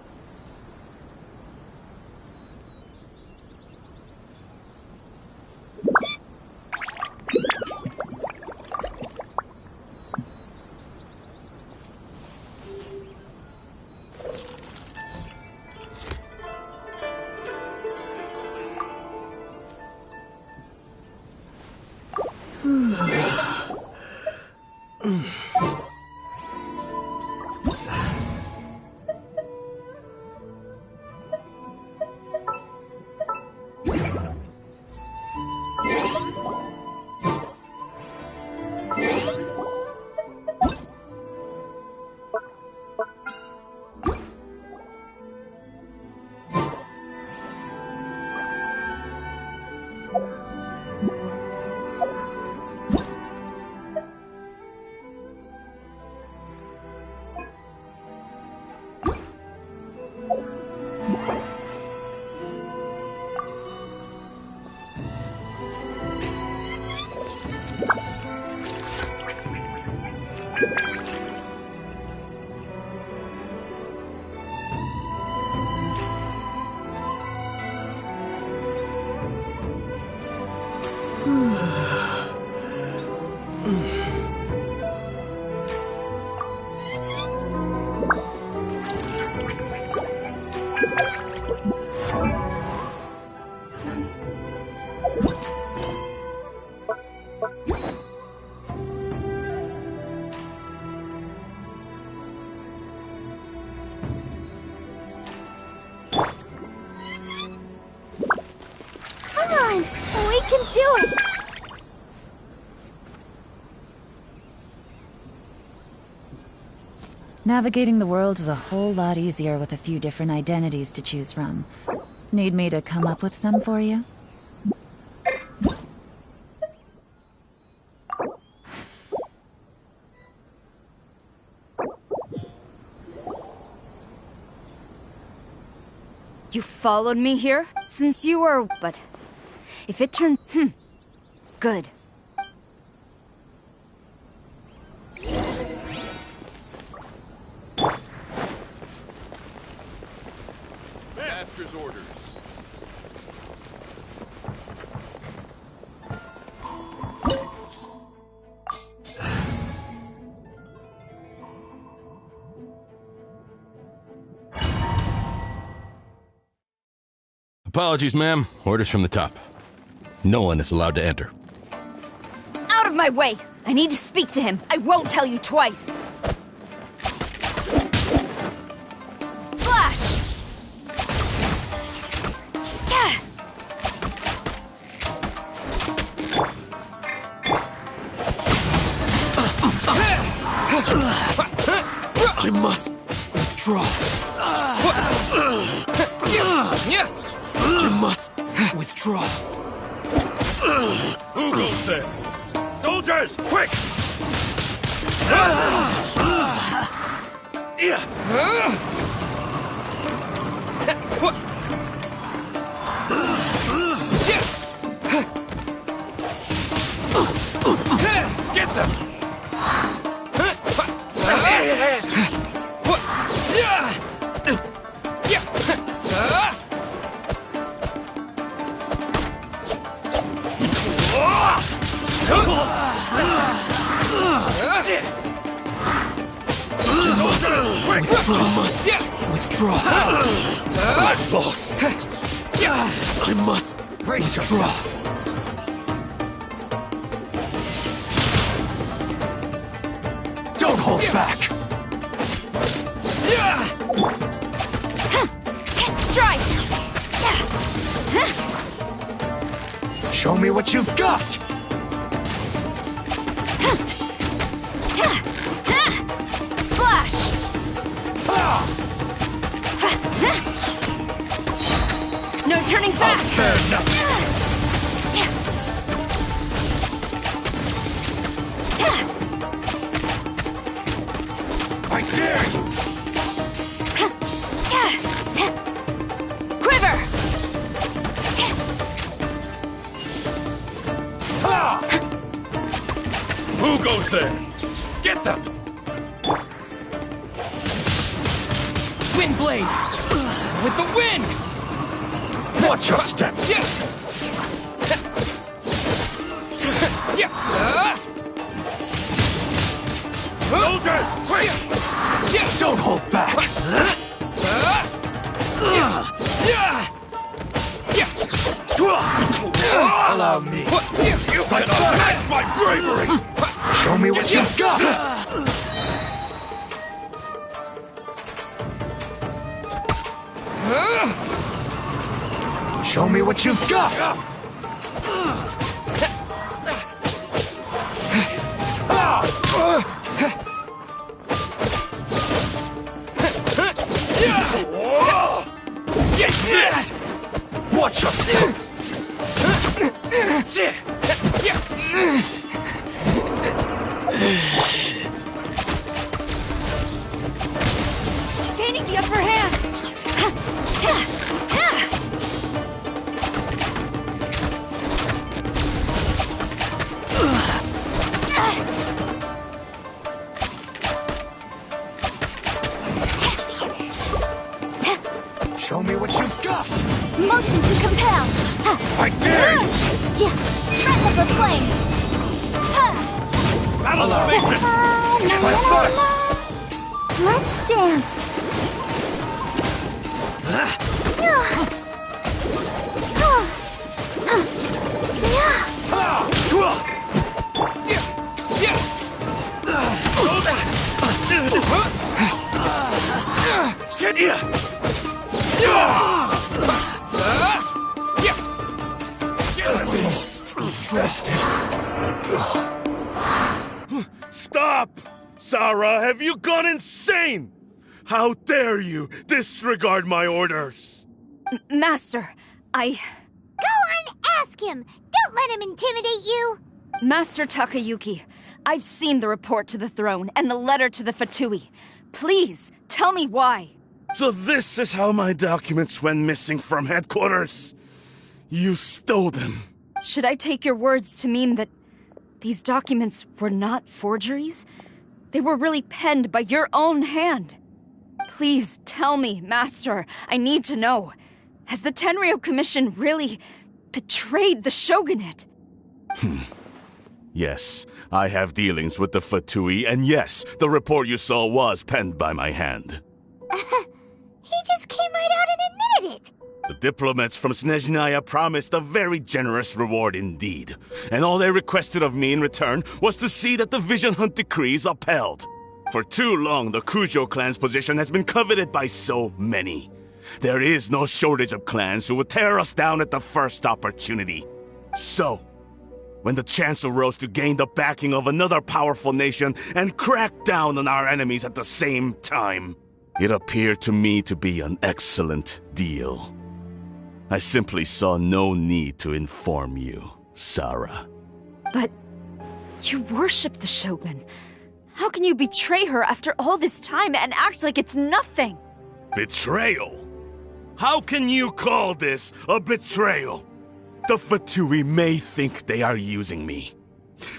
S10: Come on, we can do it!
S8: Navigating the world is a whole lot easier with a few different identities to choose from. Need me to come up with some for you?
S2: You followed me here? Since you were... but... if it turns... Good.
S5: Master's orders.
S12: Apologies, ma'am. Orders from the top. No one is allowed to enter.
S2: Out of my way! I need to speak to him. I won't tell you twice. Flash!
S1: I must withdraw. I must withdraw.
S5: Who goes there? Soldiers, quick! Get them!
S1: Withdraw.
S5: I've lost.
S1: I must
S5: Brace
S1: withdraw.
S5: yourself.
S1: Don't hold back.
S2: Strike!
S1: Show me what you've got.
S2: Flash! No turning back!
S5: Spare nothing. I dare you!
S2: Quiver!
S5: Who goes there? Get them!
S1: Wind blade. With the wind.
S5: Watch your step! Soldiers, quick!
S1: Don't hold back. Allow me.
S5: You cannot match my bravery!
S1: Show me what you've got. Show me what you've got.
S5: Yes!
S1: Watch your step.
S2: Gaining the upper hand!
S1: Show me what you've got.
S11: Motion to compel.
S5: I dare you!
S11: Breath of the flame.
S5: Battle formation! Fight first!
S10: Let's dance.
S5: Stop! Sarah, have you gone insane? How dare you disregard my orders?
S2: Master,
S4: Go on, ask him! Don't let him intimidate you!
S2: Master Takayuki, I've seen the report to the throne and the letter to the Fatui. Please, tell me why.
S5: So this is how my documents went missing from headquarters? You stole them.
S2: Should I take your words to mean that these documents were not forgeries? They were really penned by your own hand. Please tell me, Master. I need to know. Has the Tenryo Commission really betrayed the shogunate?
S5: Yes, I have dealings with the Fatui, and yes, the report you saw was penned by my hand.
S4: He just came right out and admitted it!
S5: The diplomats from Snezhnaya promised a very generous reward indeed, and all they requested of me in return was to see that the Vision Hunt decree is upheld. For too long, the Kujo clan's position has been coveted by so many. There is no shortage of clans who would tear us down at the first opportunity. So, when the chance arose to gain the backing of another powerful nation and crack down on our enemies at the same time, it appeared to me to be an excellent deal. I simply saw no need to inform you, Sarah.
S2: But you worship the Shogun. How can you betray her after all this time and act like it's nothing?
S5: Betrayal? How can you call this a betrayal? The Fatui may think they are using me,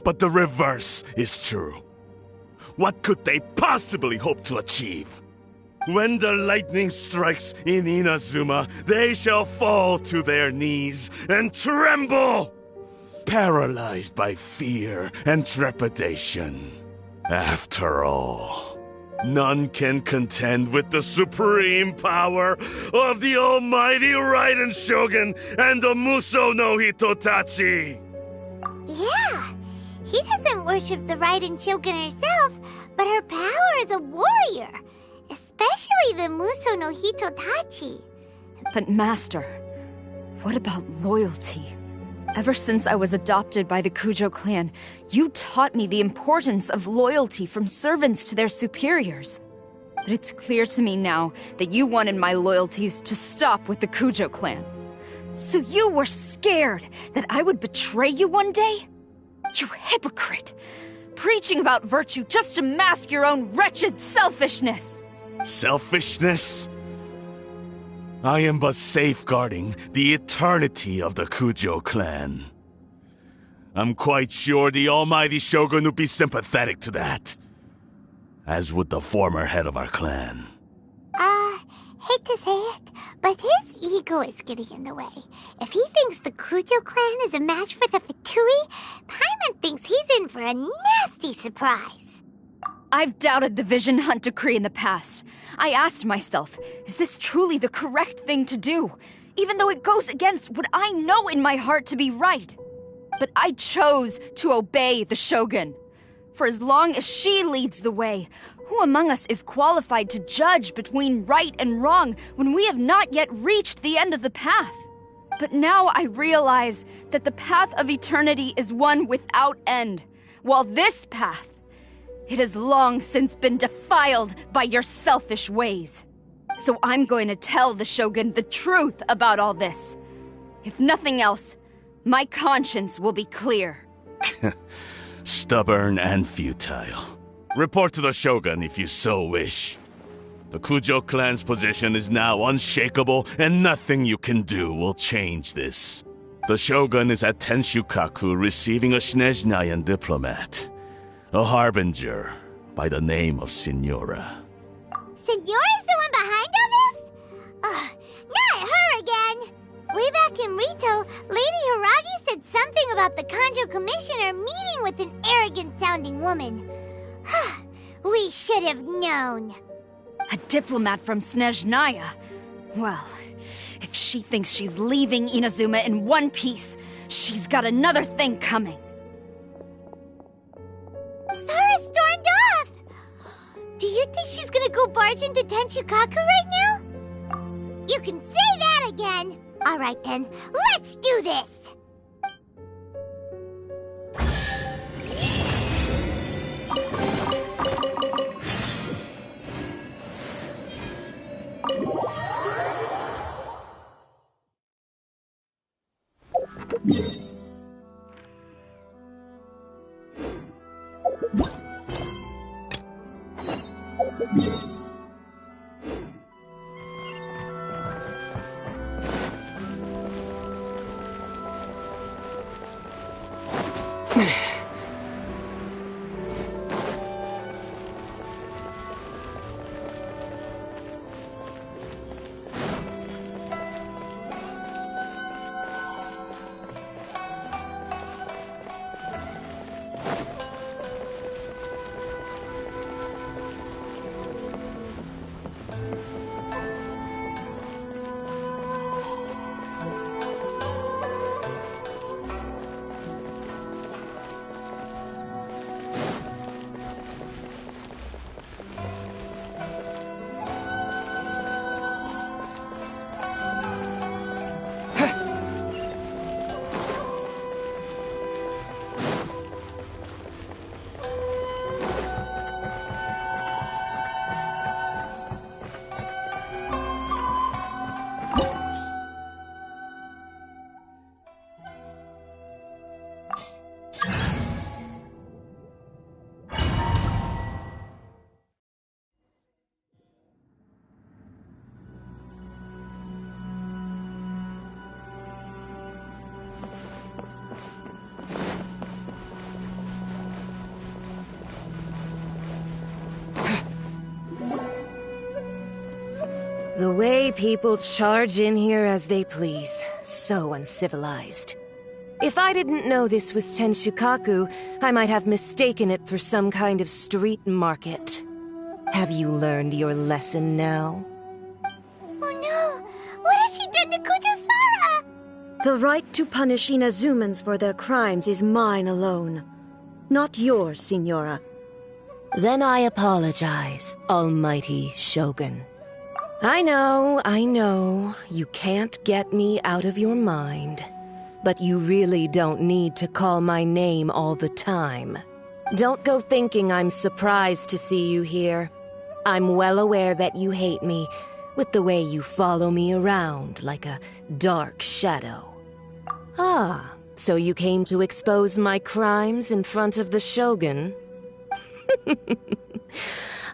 S5: but the reverse is true. What could they possibly hope to achieve? When the lightning strikes in Inazuma, they shall fall to their knees and tremble, paralyzed by fear and trepidation. After all, none can contend with the supreme power of the almighty Raiden Shogun and the Muso no Hitotachi!
S4: Yeah, he doesn't worship the Raiden Shogun herself, but her power as a warrior. Especially the Muso no Hitotachi.
S2: But Master, what about loyalty? Ever since I was adopted by the Kujo clan, you taught me the importance of loyalty from servants to their superiors. But it's clear to me now that you wanted my loyalties to stop with the Kujo clan. So you were scared that I would betray you one day? You hypocrite! Preaching about virtue just to mask your own wretched selfishness!
S5: Selfishness? I am but safeguarding the eternity of the Kujo clan. I'm quite sure the almighty Shogun would be sympathetic to that. As would the former head of our clan.
S4: Hate to say it, but his ego is getting in the way. If he thinks the Kujo clan is a match for the Fatui, Paimon thinks he's in for a nasty surprise.
S2: I've doubted the Vision Hunt decree in the past. I asked myself, is this truly the correct thing to do? Even though it goes against what I know in my heart to be right. But I chose to obey the Shogun. For as long as she leads the way, who among us is qualified to judge between right and wrong when we have not yet reached the end of the path? But now I realize that the path of eternity is one without end, while this path, it has long since been defiled by your selfish ways. So I'm going to tell the Shogun the truth about all this. If nothing else, my conscience will be clear.
S5: Stubborn and futile. Report to the Shogun if you so wish. The Kujo clan's position is now unshakable, and nothing you can do will change this. The Shogun is at Tenshukaku receiving a Snezhnayan diplomat. A harbinger by the name of Signora.
S4: Signora's the one behind all this? Not her again! Way back in Rito, Lady Hiragi said something about the Kanjo Commissioner meeting with an arrogant-sounding woman. We should have known.
S2: A diplomat from Snezhnaya? Well, if she thinks she's leaving Inazuma in one piece, she's got another thing coming.
S4: Sarah stormed off! Do you think she's gonna go barge into Tenshukaku right now? You can say that again! Alright then, let's do this!
S13: The way people charge in here as they please. So uncivilized. If I didn't know this was Tenshukaku, I might have mistaken it for some kind of street market. Have you learned your lesson now?
S4: Oh no! What has she done to Kujusara?
S13: The right to punish Inazumans for their crimes is mine alone. Not yours, Signora. Then I apologize, Almighty Shogun. I know, you can't get me out of your mind. But you really don't need to call my name all the time. Don't go thinking I'm surprised to see you here. I'm well aware that you hate me, with the way you follow me around like a dark shadow. Ah, so you came to expose my crimes in front of the Shogun?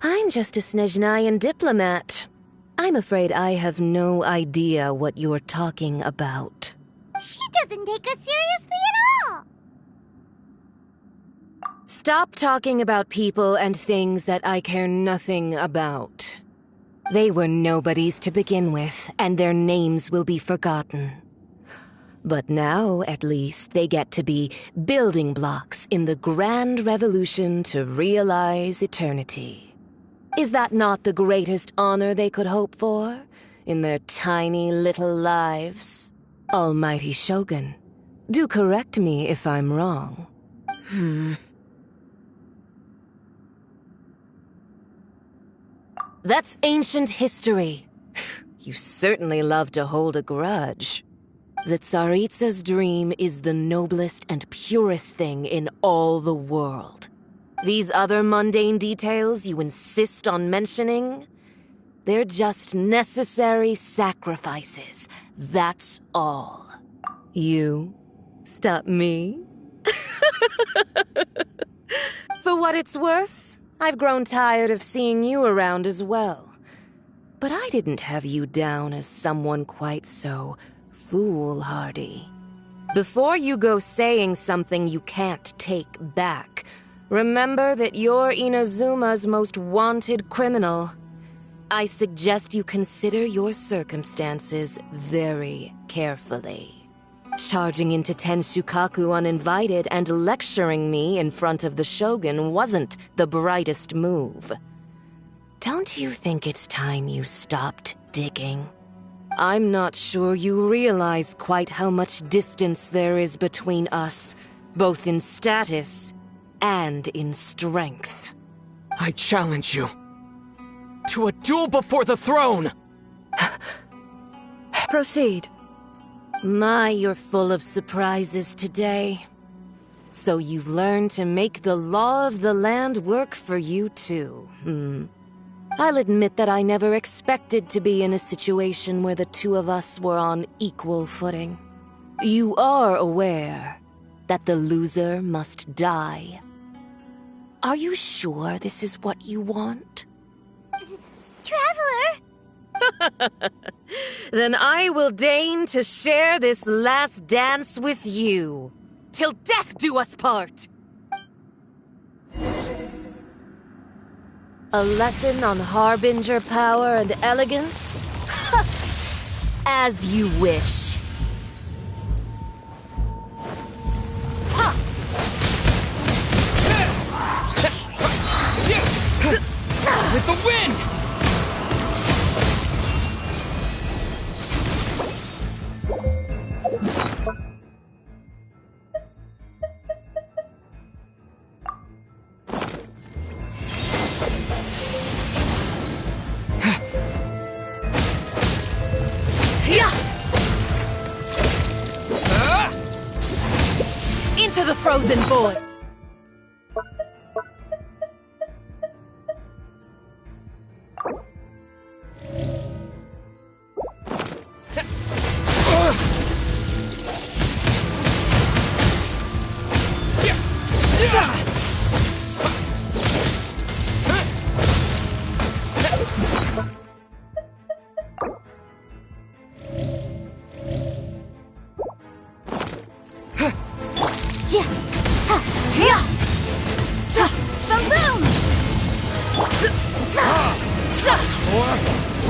S13: I'm just a Snezhnayan diplomat. I'm afraid I have no idea what you're talking about.
S4: She doesn't take us seriously at all!
S13: Stop talking about people and things that I care nothing about. They were nobodies to begin with, and their names will be forgotten. But now, at least, they get to be building blocks in the grand revolution to realize eternity. Is that not the greatest honor they could hope for in their tiny little lives? Almighty Shogun, do correct me if I'm wrong. That's ancient history. You certainly love to hold a grudge. The Tsaritsa's dream is the noblest and purest thing in all the world. These other mundane details you insist on mentioning, they're just necessary sacrifices. That's all. You stop me? For what it's worth, I've grown tired of seeing you around as well. But I didn't have you down as someone quite so foolhardy. Before you go saying something you can't take back, remember that you're Inazuma's most wanted criminal. I suggest you consider your circumstances very carefully. Charging into Tenshukaku uninvited and lecturing me in front of the Shogun wasn't the brightest move. Don't you think it's time you stopped digging? I'm not sure you realize quite how much distance there is between us, both in status and in strength.
S6: I challenge you to a duel before the throne!
S13: Proceed. My, you're full of surprises today. So you've learned to make the law of the land work for you too, I'll admit that I never expected to be in a situation where the two of us were on equal footing. You are aware that the loser must die. Are you sure this is what you want?
S4: Traveler!
S13: Then I will deign to share this last dance with you. Till death do us part! A lesson on Harbinger power and elegance? As you wish.
S1: With the wind!
S13: Into the frozen void!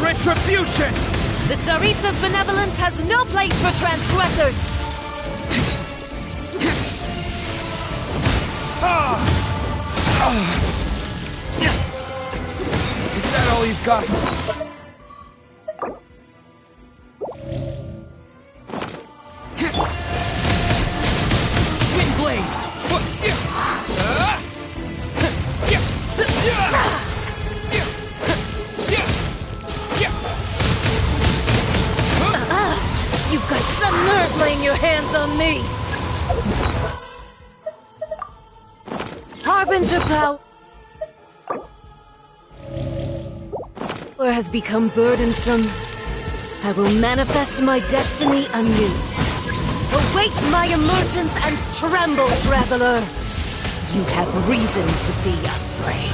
S1: Retribution!
S13: The Tsaritsa's benevolence has no place for transgressors!
S1: Is that all you've got? Windblade!
S13: You've got some nerve laying your hands on me! Harbinger power has become burdensome. I will manifest my destiny anew. Await my emergence and tremble, traveler! You have reason to be afraid.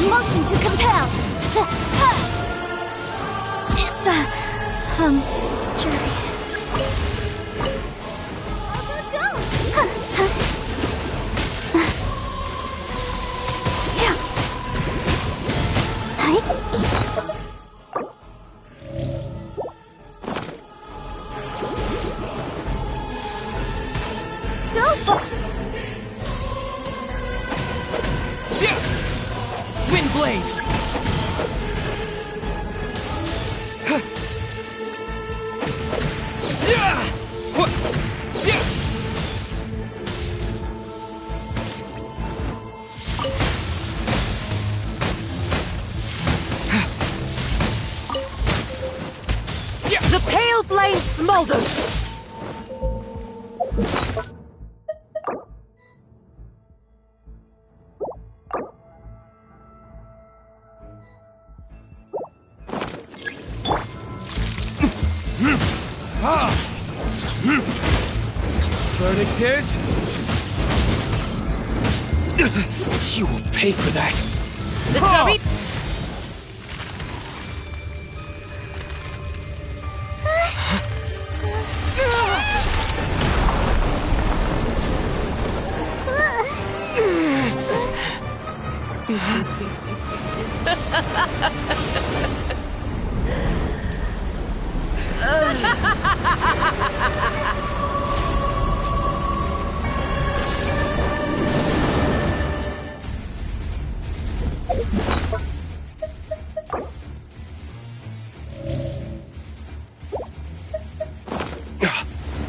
S11: Motion to compel! It's a... jury.
S4: Go for...
S1: Windblade!
S13: The pale flame smolders!
S1: Verdict is... You will pay for that.
S13: The Tsarit...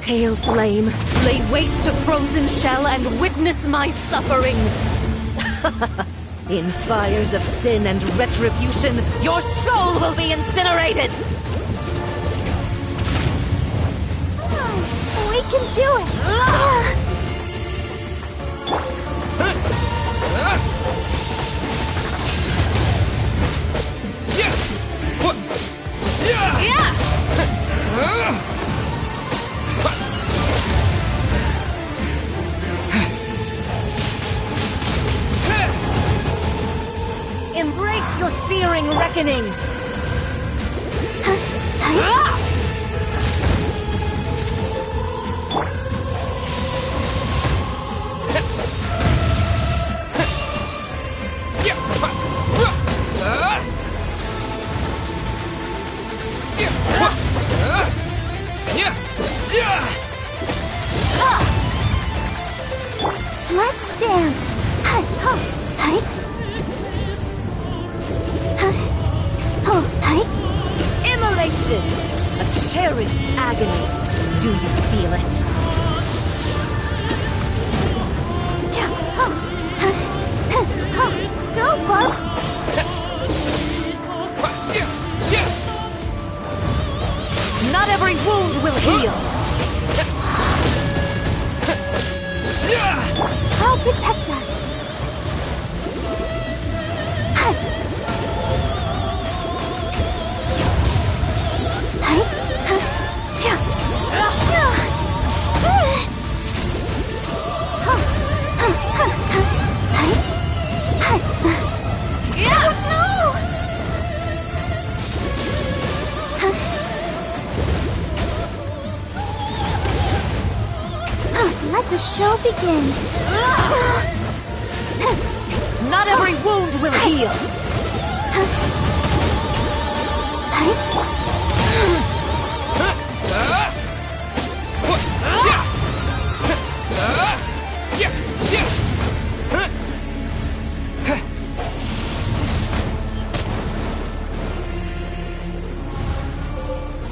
S13: Pale flame, lay waste to frozen shell and witness my suffering. In fires of sin and retribution, your soul will be incinerated!
S4: We can do it!
S13: Embrace your searing reckoning!
S4: Let's dance!
S13: Immolation! A cherished agony. Do you feel it?
S4: Go, Barb!
S13: Not every wound will heal!
S4: I'll protect us. Let the show begin.
S13: Not every wound will heal!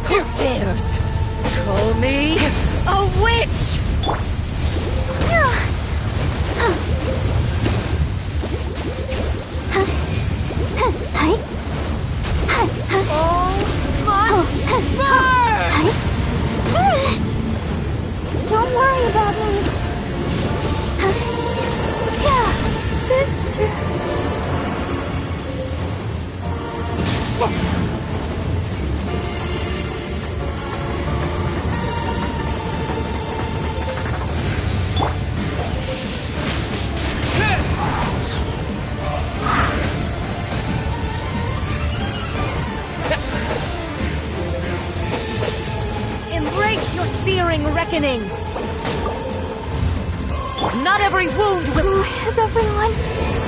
S13: Who dares call me a witch?
S4: Don't worry about me. Sister.
S13: Embrace your searing reckoning! Not every wound will...
S4: Has everyone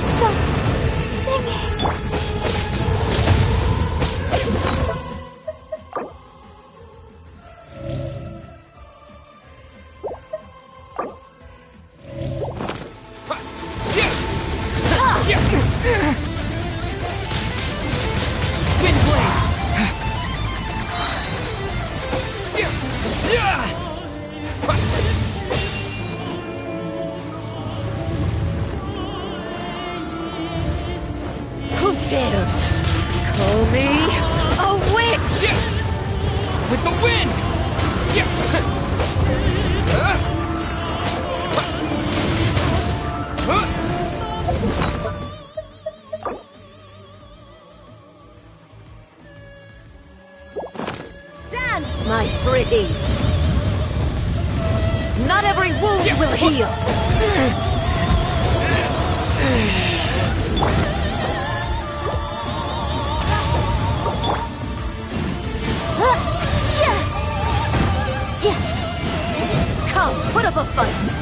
S4: stopped singing?
S13: Who dares call me a witch?
S3: With the wind!
S13: Dance, my pretties! Not every wound will heal! Come, put up a fight!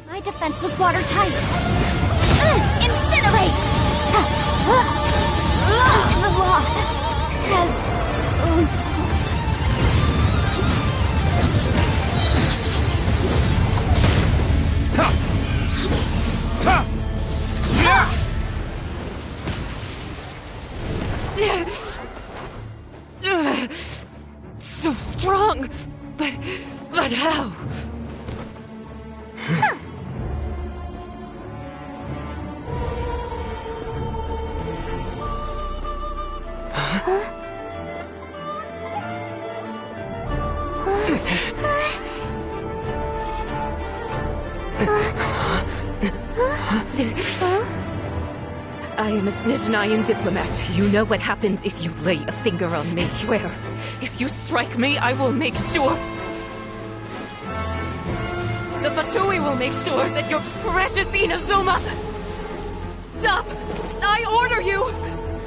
S2: My defense was watertight. Incinerate!
S13: strong, but how? I am a Snezhnayan diplomat. You know what happens if you lay a finger on me, swear. If you strike me, I will make sure... The Fatui will make sure that your precious Inazuma... Stop! I order you!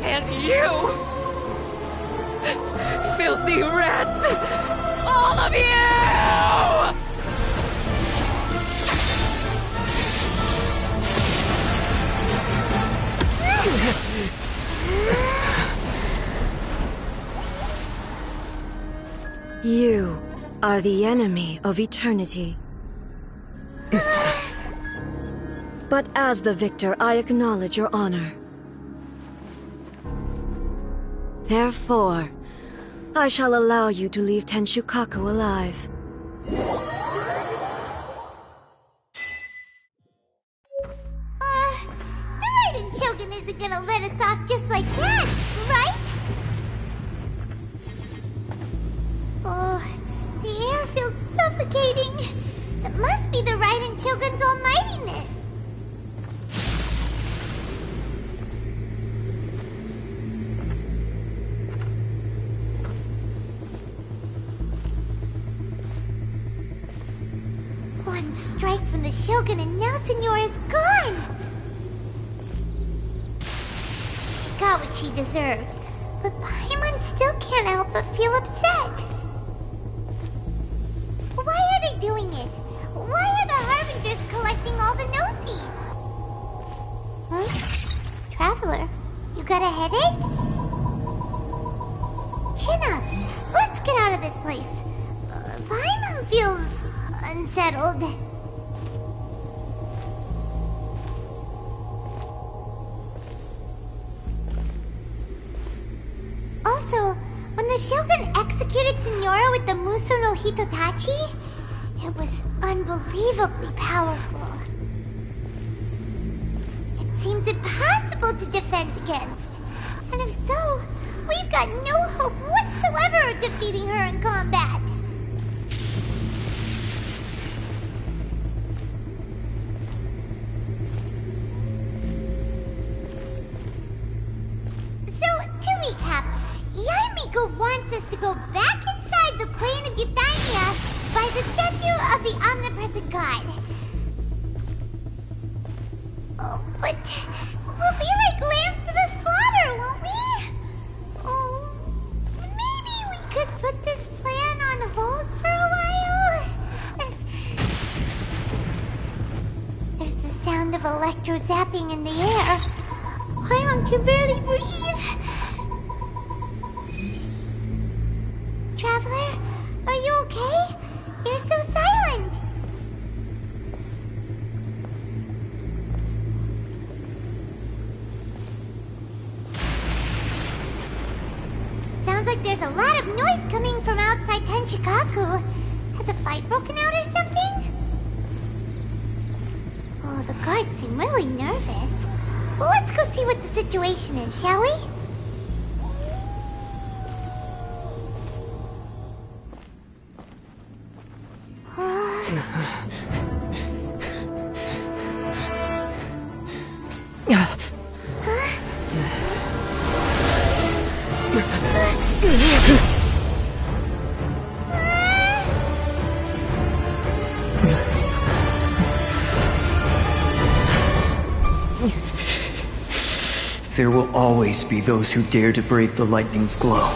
S13: And you! Filthy rats! All of you! You are the enemy of eternity. But as the victor, I acknowledge your honor. Therefore, I shall allow you to leave Tenshukaku alive.
S4: The Raiden Shogun isn't gonna let us off just like that, right? Oh, the air feels suffocating. It must be the Raiden Shogun's almightiness. One strike from the Shogun and now Senora is gone! She got what she deserved, but Paimon still can't help but feel upset. Why are they doing it? Why are the Harbingers collecting all the no-seeds? Huh? Traveler, you got a headache? Chin up! Let's get out of this place. Paimon feels... unsettled. Also, when the Shogun executed Senora with the Muso no Hitotachi, it was unbelievably powerful. It seems impossible to defend against. And if so, we've got no hope whatsoever of defeating her in combat. Yaimiko wants us to go back inside the plane of Euthymia by the statue of the omnipresent god. Oh, but we'll be like lambs to the slaughter, won't we? Oh, maybe we could put this plan on hold for a while? There's the sound of electro-zapping in the air. Paimon can barely breathe. Traveler, are you okay? You're so silent. Sounds like there's a lot of noise coming from outside Tenshukaku. Has a fight broken out or something? Oh, the guards seem really nervous. Well, let's go see what the situation is, shall we?
S14: There will always be those who dare to brave the lightning's glow.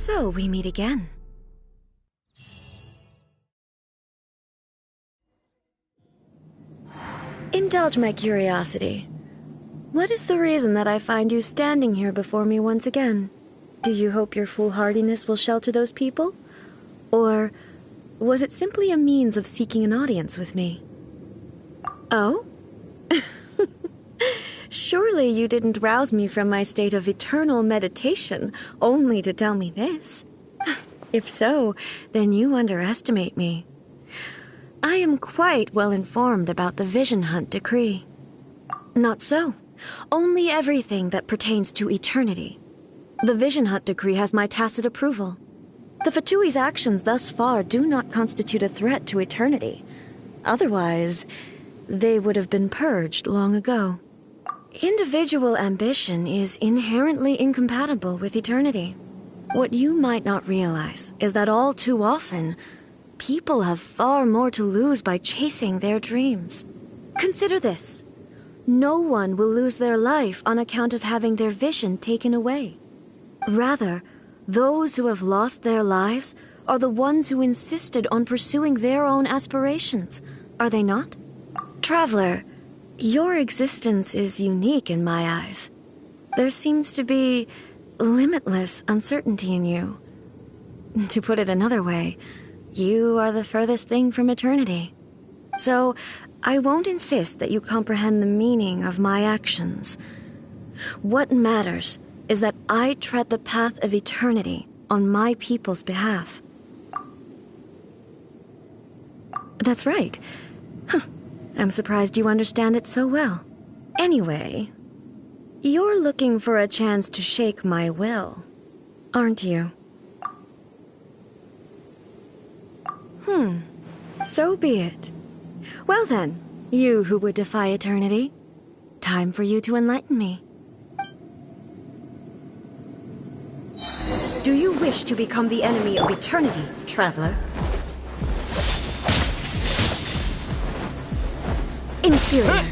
S13: So we meet again. Indulge my curiosity. What is the reason that I find you standing here before me once again? Do you hope your foolhardiness will shelter those people? Or was it simply a means of seeking an audience with me? Oh? Surely you didn't rouse me from my state of eternal meditation only to tell me this. If so, then you underestimate me. I am quite well informed about the Vision Hunt decree. Not so. Only everything that pertains to eternity. The Vision Hunt decree has my tacit approval. The Fatui's actions thus far do not constitute a threat to eternity. Otherwise, they would have been purged long ago. Individual ambition is inherently incompatible with eternity. What you might not realize is that all too often, people have far more to lose by chasing their dreams. Consider this. No one will lose their life on account of having their vision taken away. Rather, those who have lost their lives are the ones who insisted on pursuing their own aspirations, are they not? Traveler, your existence is unique in my eyes. There seems to be limitless uncertainty in you. To put it another way, you are the furthest thing from eternity. So, I won't insist that you comprehend the meaning of my actions. What matters is that I tread the path of eternity on my people's behalf. That's right. I'm surprised you understand it so well. Anyway, you're looking for a chance to shake my will, aren't you? So be it. Well then, you who would defy eternity, time for you to enlighten me. Do you wish to become the enemy of eternity, traveler? Inferior.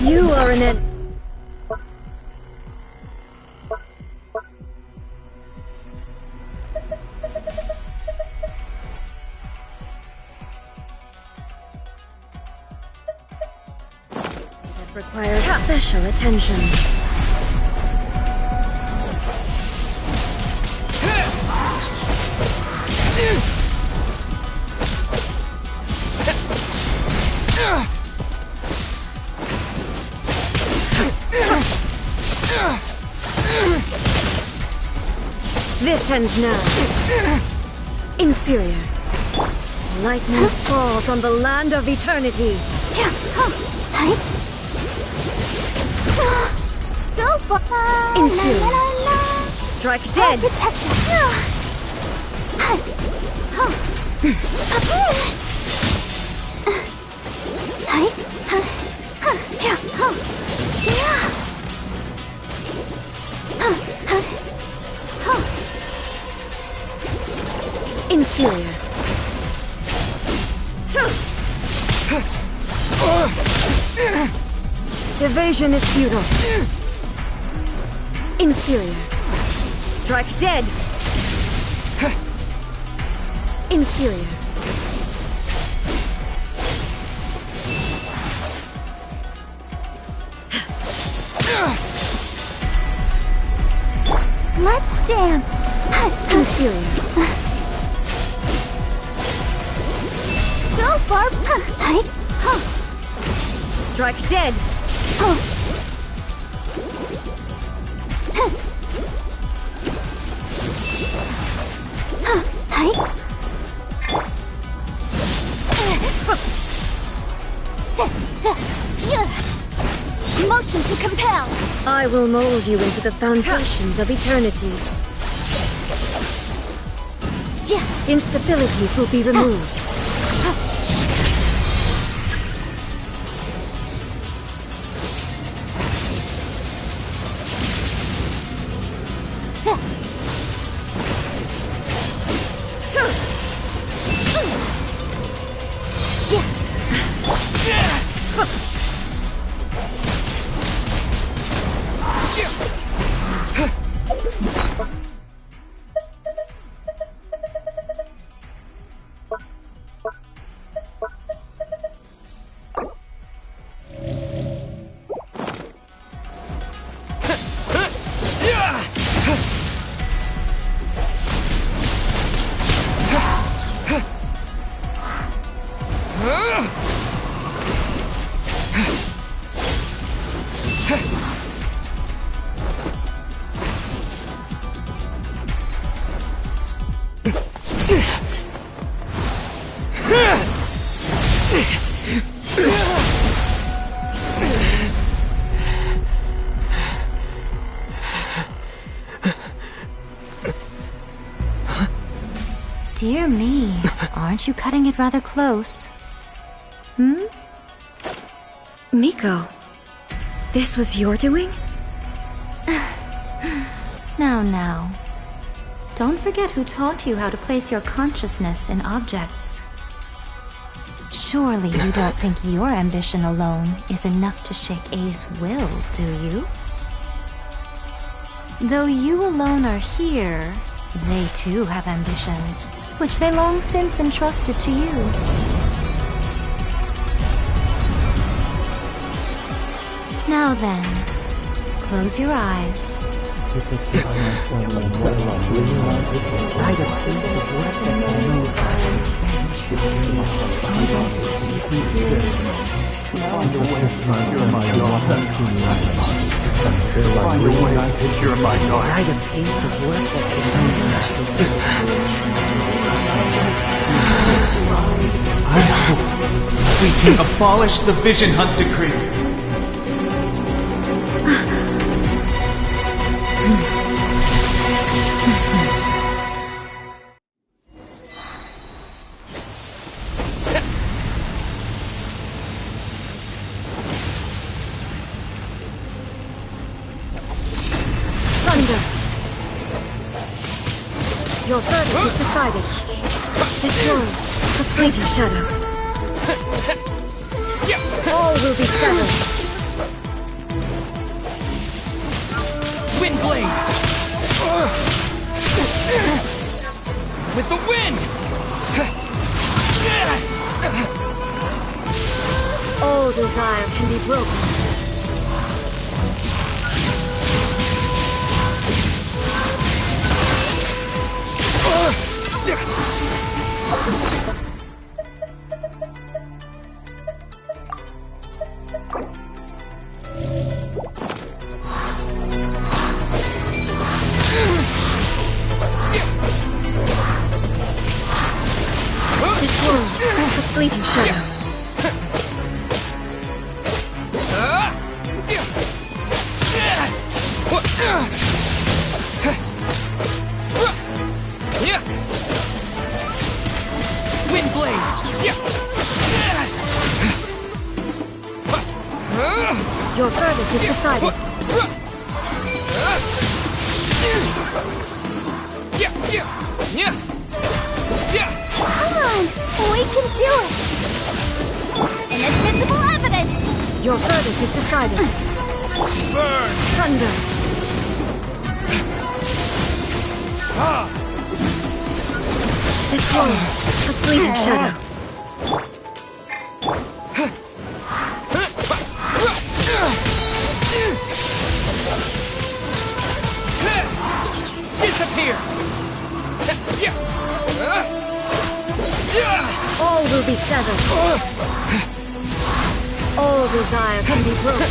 S13: You are an that requires special attention. This ends now. Inferior. Lightning falls on the land of eternity. Inferior. Strike dead. Inferior. Evasion is futile. Inferior. Strike dead. Inferior.
S10: Let's dance.
S13: Inferior.
S10: Go, Barb.
S13: Strike dead.
S10: Motion to compel.
S13: I will mold you into the foundations of eternity. Instabilities will be removed.
S7: Dear me, aren't you cutting it rather close? Hmm?
S15: Miko, this was your doing?
S7: Now. Don't forget who taught you how to place your consciousness in objects. Surely you don't think your ambition alone is enough to shake A's will, do you? Though you alone are here, they too have ambitions, which they long since entrusted to you. Now then, close your eyes.
S16: I hope we can abolish the Vision Hunt decree.
S15: Thunder! Your verdict is decided. This world, a fleeting shadow. All will be severed.
S3: Windblade! With the wind!
S15: All desire can be broken. This world, a fleeting shadow. Your verdict is decided.
S11: Come on, we can do it! Inadmissible evidence!
S15: Your verdict is decided.
S3: Burn!
S15: Thunder! This world, a fleeting shadow.
S3: Disappear!
S15: All will be severed. All desire can be broken.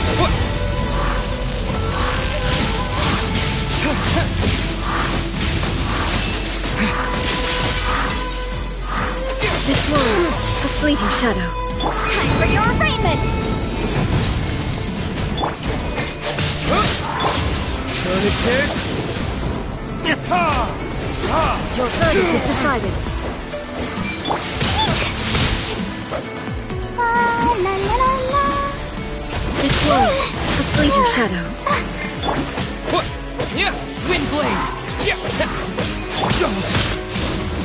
S15: This world, a fleeting shadow.
S11: Time for your arraignment!
S3: Tourniquets!
S15: Your verdict is decided. This world, a fleeting shadow.
S3: Windblade!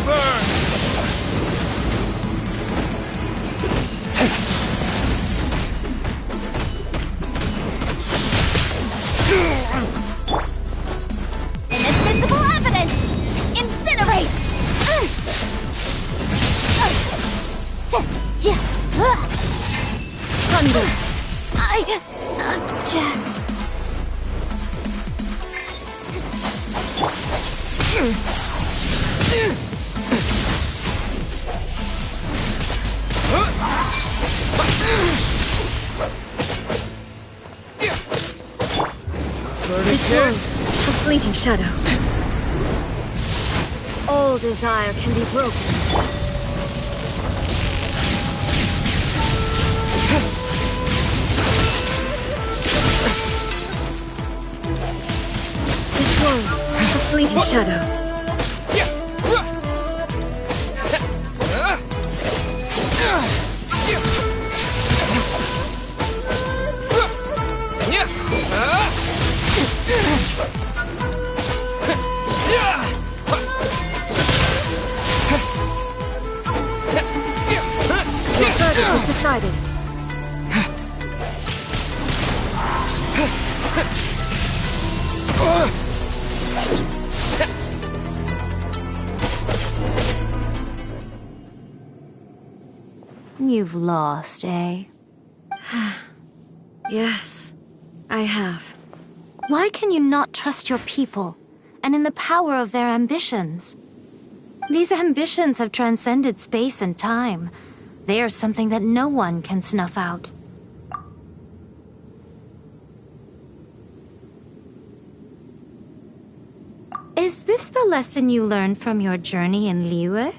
S3: Burn!
S11: Inadmissible evidence! Incinerate!
S15: Thunder!
S11: I object.
S15: This world, a fleeting shadow. All desire can be broken. This world, a fleeting shadow. Your verdict is decided.
S7: You've lost, eh?
S15: Yes, I have.
S7: Why can you not trust your people, and in the power of their ambitions? These ambitions have transcended space and time. They are something that no one can snuff out. Is this the lesson you learned from your journey in Liyue?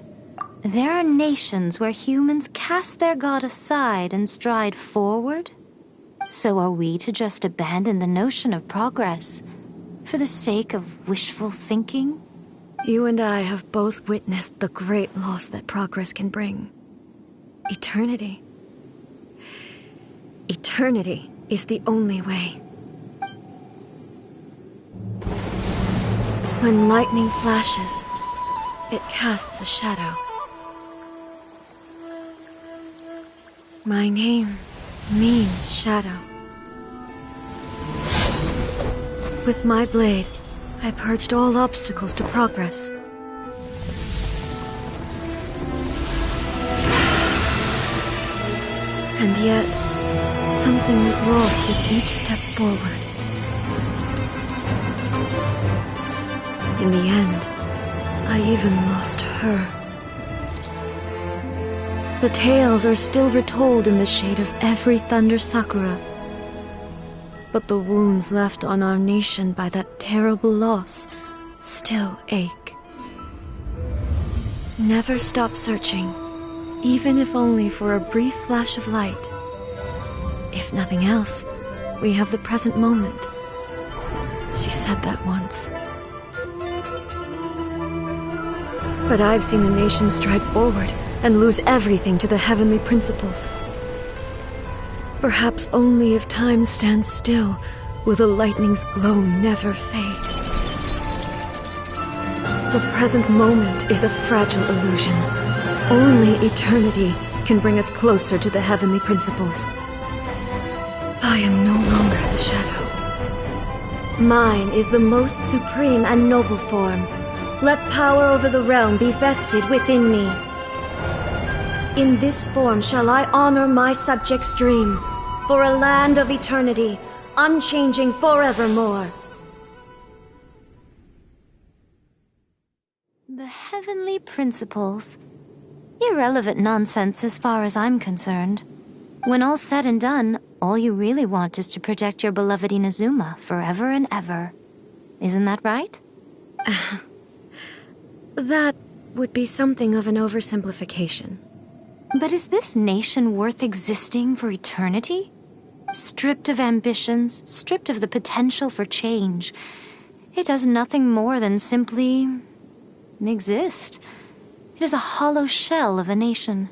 S7: There are nations where humans cast their god aside and stride forward. So are we to just abandon the notion of progress for the sake of wishful thinking?
S15: You and I have both witnessed the great loss that progress can bring. Eternity. Eternity is the only way. When lightning flashes, it casts a shadow. My name means shadow. With my blade, I purged all obstacles to progress. And yet, something was lost with each step forward. In the end, I even lost her. The tales are still retold in the shade of every Thunder Sakura. But the wounds left on our nation by that terrible loss still ache. Never stop searching, even if only for a brief flash of light. If nothing else, we have the present moment. She said that once. But I've seen a nation stride forward and lose everything to the heavenly principles. Perhaps only if time stands still will the lightning's glow never fade. The present moment is a fragile illusion. Only eternity can bring us closer to the heavenly principles. I am no longer the shadow. Mine is the most supreme and noble form. Let power over the realm be vested within me. In this form shall I honor my subjects' dream, for a land of eternity, unchanging forevermore.
S7: The heavenly principles. Irrelevant nonsense as far as I'm concerned. When all's said and done, all you really want is to protect your beloved Inazuma forever and ever. Isn't that right?
S15: That would be something of an oversimplification.
S7: But is this nation worth existing for eternity? Stripped of ambitions, stripped of the potential for change, it does nothing more than simply exist. It is a hollow shell of a nation.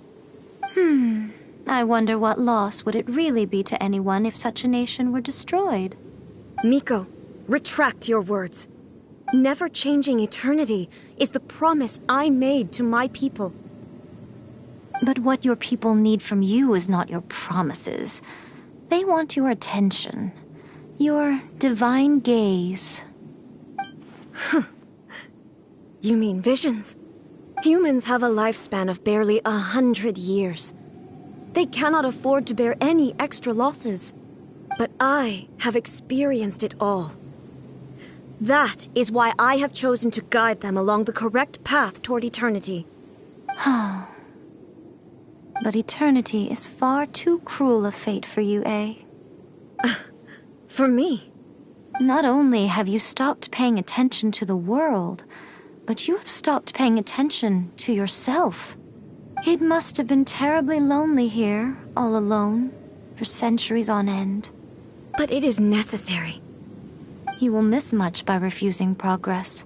S7: I wonder what loss would it really be to anyone if such a nation were destroyed?
S15: Miko, retract your words. Never changing eternity is the promise I made to my people.
S7: But what your people need from you is not your promises. They want your attention. Your divine gaze.
S15: You mean visions? Humans have a lifespan of barely 100 years. They cannot afford to bear any extra losses. But I have experienced it all. That is why I have chosen to guide them along the correct path toward eternity.
S7: But eternity is far too cruel a fate for you, eh?
S15: For me?
S7: Not only have you stopped paying attention to the world, but you have stopped paying attention to yourself. It must have been terribly lonely here, all alone, for centuries on end.
S15: But it is necessary.
S7: You will miss much by refusing progress.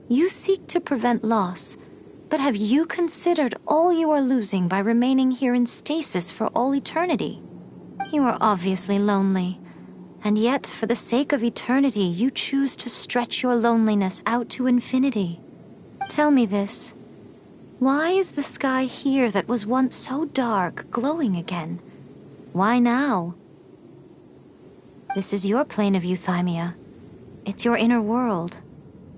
S7: You seek to prevent loss, but have you considered all you are losing by remaining here in stasis for all eternity? You are obviously lonely, and yet for the sake of eternity you choose to stretch your loneliness out to infinity. Tell me this. Why is the sky here that was once so dark glowing again? Why now? This is your plane of euthymia. It's your inner world.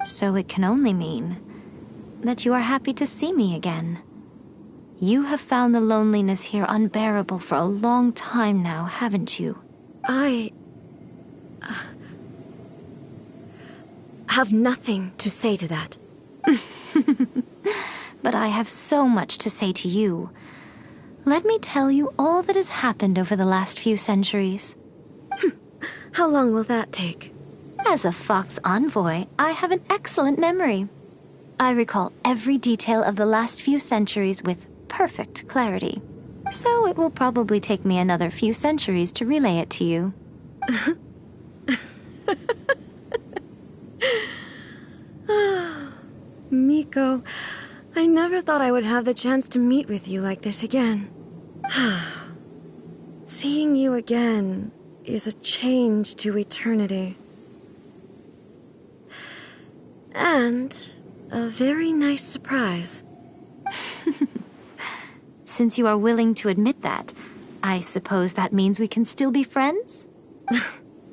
S7: So it can only mean that you are happy to see me again. You have found the loneliness here unbearable for a long time now, haven't you?
S15: I have nothing to say to that.
S7: But I have so much to say to you. Let me tell you all that has happened over the last few centuries.
S15: How long will that take?
S7: As a Fox envoy, I have an excellent memory. I recall every detail of the last few centuries with perfect clarity. So it will probably take me another few centuries to relay it to you.
S15: Miko, I never thought I would have the chance to meet with you like this again. Seeing you again is a change to eternity. And a very nice surprise.
S7: Since you are willing to admit that, I suppose that means we can still be friends?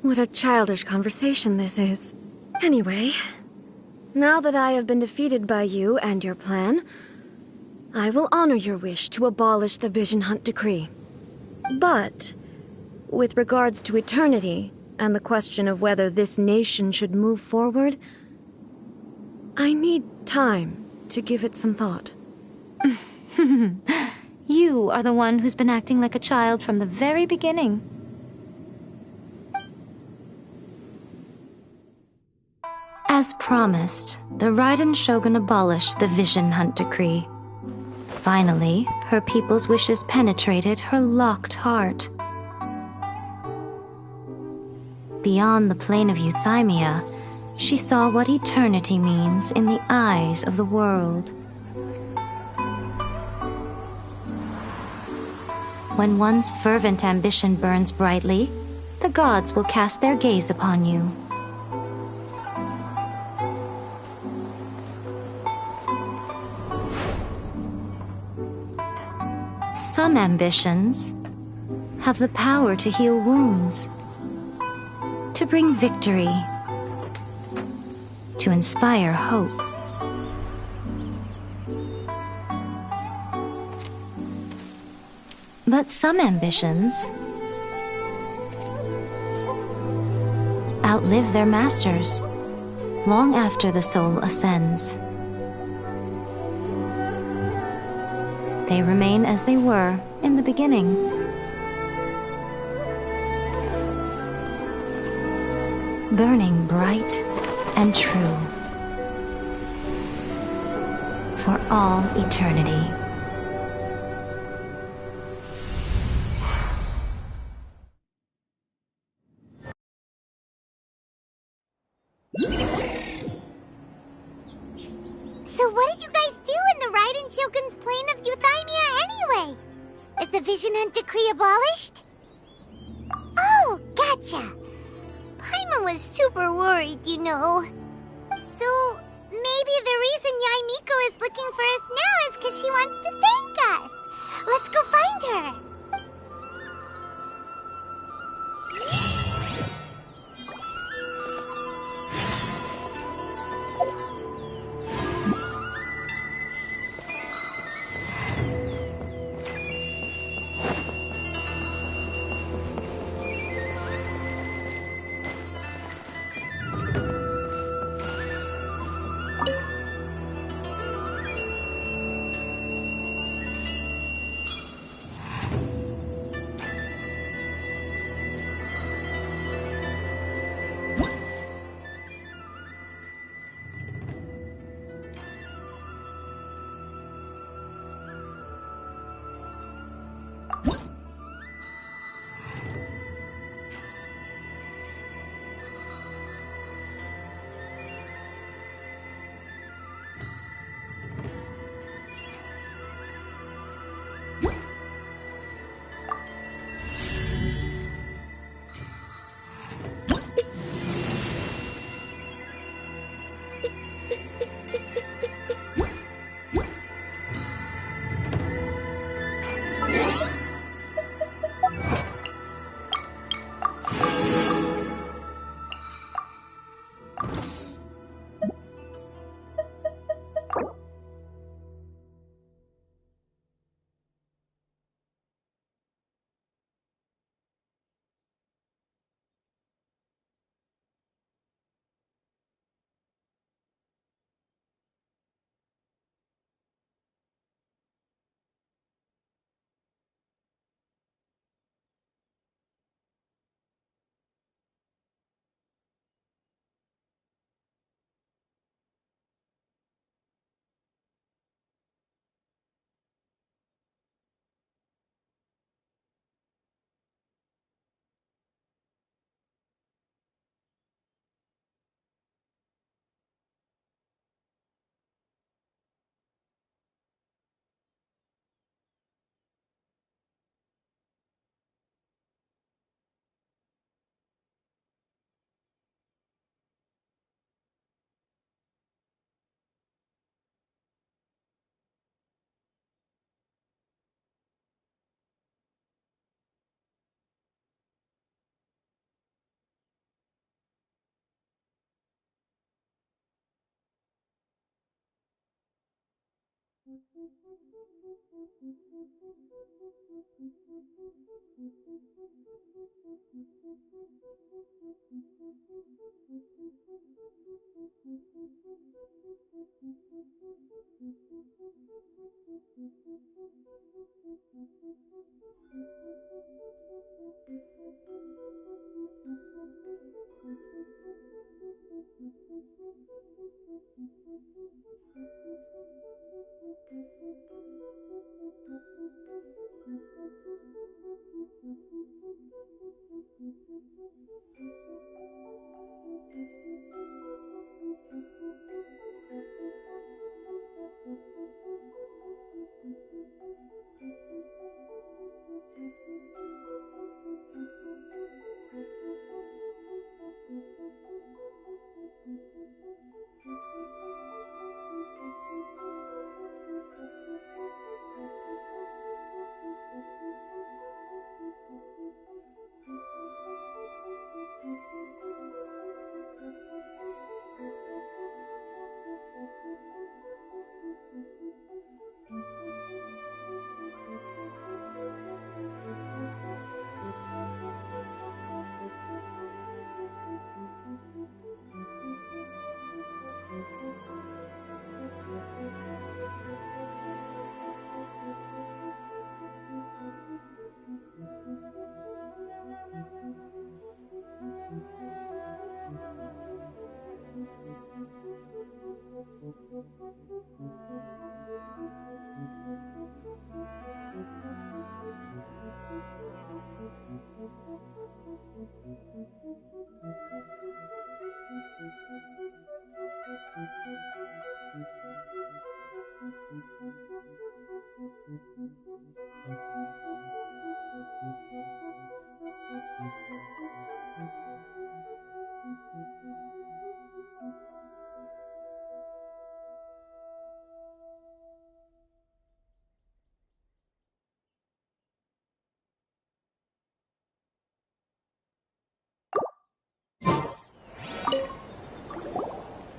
S15: What a childish conversation this is. Anyway, now that I have been defeated by you and your plan, I will honor your wish to abolish the Vision Hunt Decree. But, with regards to eternity and the question of whether this nation should move forward, I need time to give it some thought.
S7: You are the one who's been acting like a child from the very beginning. As promised, the Raiden Shogun abolished the Vision Hunt Decree. Finally, her people's wishes penetrated her locked heart. Beyond the plane of euthymia, she saw what eternity means in the eyes of the world. When one's fervent ambition burns brightly, the gods will cast their gaze upon you. Some ambitions have the power to heal wounds, to bring victory, to inspire hope. But some ambitions outlive their masters long after the soul ascends. They remain as they were in the beginning. Burning bright and true for all eternity.
S4: So what did you guys do in the Raiden Shogun's plane of euthymia anyway? Is the Vision Hunt Decree abolished? Oh, gotcha. Paimon was super worried, you know. So maybe the reason Yae Miko is looking for us now is because she wants to thank us. Let's go find her.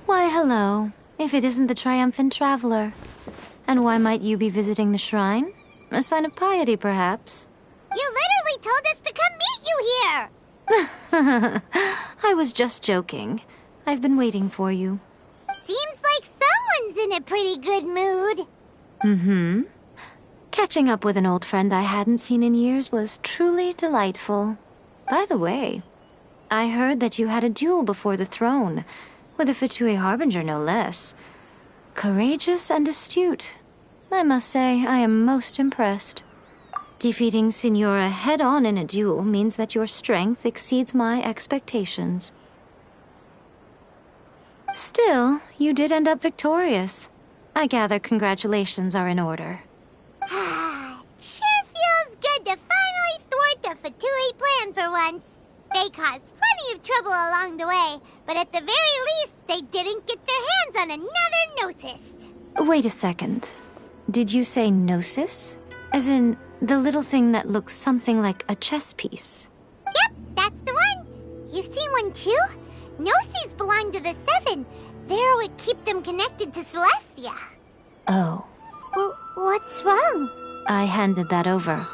S7: Why, hello. If it isn't the triumphant traveler. And why might you be visiting the shrine? A sign of piety, perhaps?
S4: You literally told us to come meet you here!
S7: I was just joking. I've been waiting for you.
S4: Seems like someone's in a pretty good mood.
S7: Mm-hmm. Catching up with an old friend I hadn't seen in years was truly delightful. By the way, I heard that you had a duel before the throne, with a Fatui Harbinger no less. Courageous and astute. I must say, I am most impressed. Defeating Signora head-on in a duel means that your strength exceeds my expectations. Still, you did end up victorious. I gather congratulations are in order.
S4: Sure feels good to finally thwart the Fatui plan for once. They caused plenty of trouble along the way, but at the very least, they didn't get their hands on another Gnosis.
S7: Wait a second. Did you say Gnosis? As in, the little thing that looks something like a chess piece?
S4: Yep, that's the one. You've seen one too? Gnosis belong to the Seven. They're what keep them connected to Celestia.
S7: Oh.
S4: What's wrong?
S7: I handed that over.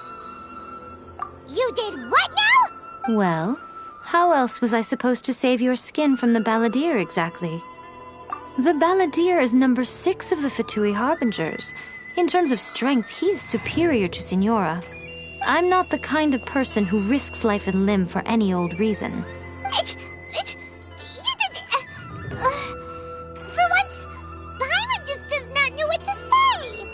S4: You did what now?
S7: Well, how else was I supposed to save your skin from the Balladeer exactly? The Balladeer is number 6 of the Fatui Harbingers. In terms of strength, he is superior to Signora. I'm not the kind of person who risks life and limb for any old reason.
S4: For once, Paimon just does not know what to say.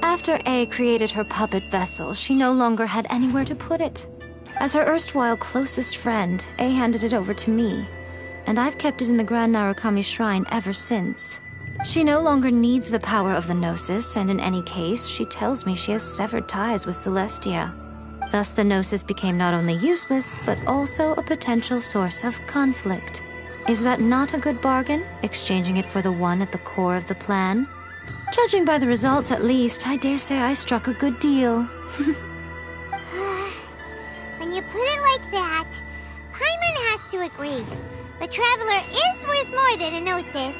S7: After A created her puppet vessel, she no longer had anywhere to put it. As her erstwhile closest friend, A handed it over to me, and I've kept it in the Grand Narukami Shrine ever since. She no longer needs the power of the Gnosis, and in any case, she tells me she has severed ties with Celestia. Thus the Gnosis became not only useless, but also a potential source of conflict. Is that not a good bargain, exchanging it for the one at the core of the plan? Judging by the results, at least, I dare say I struck a good deal.
S4: When you put it like that, Paimon has to agree. The Traveler is worth more than a Gnosis.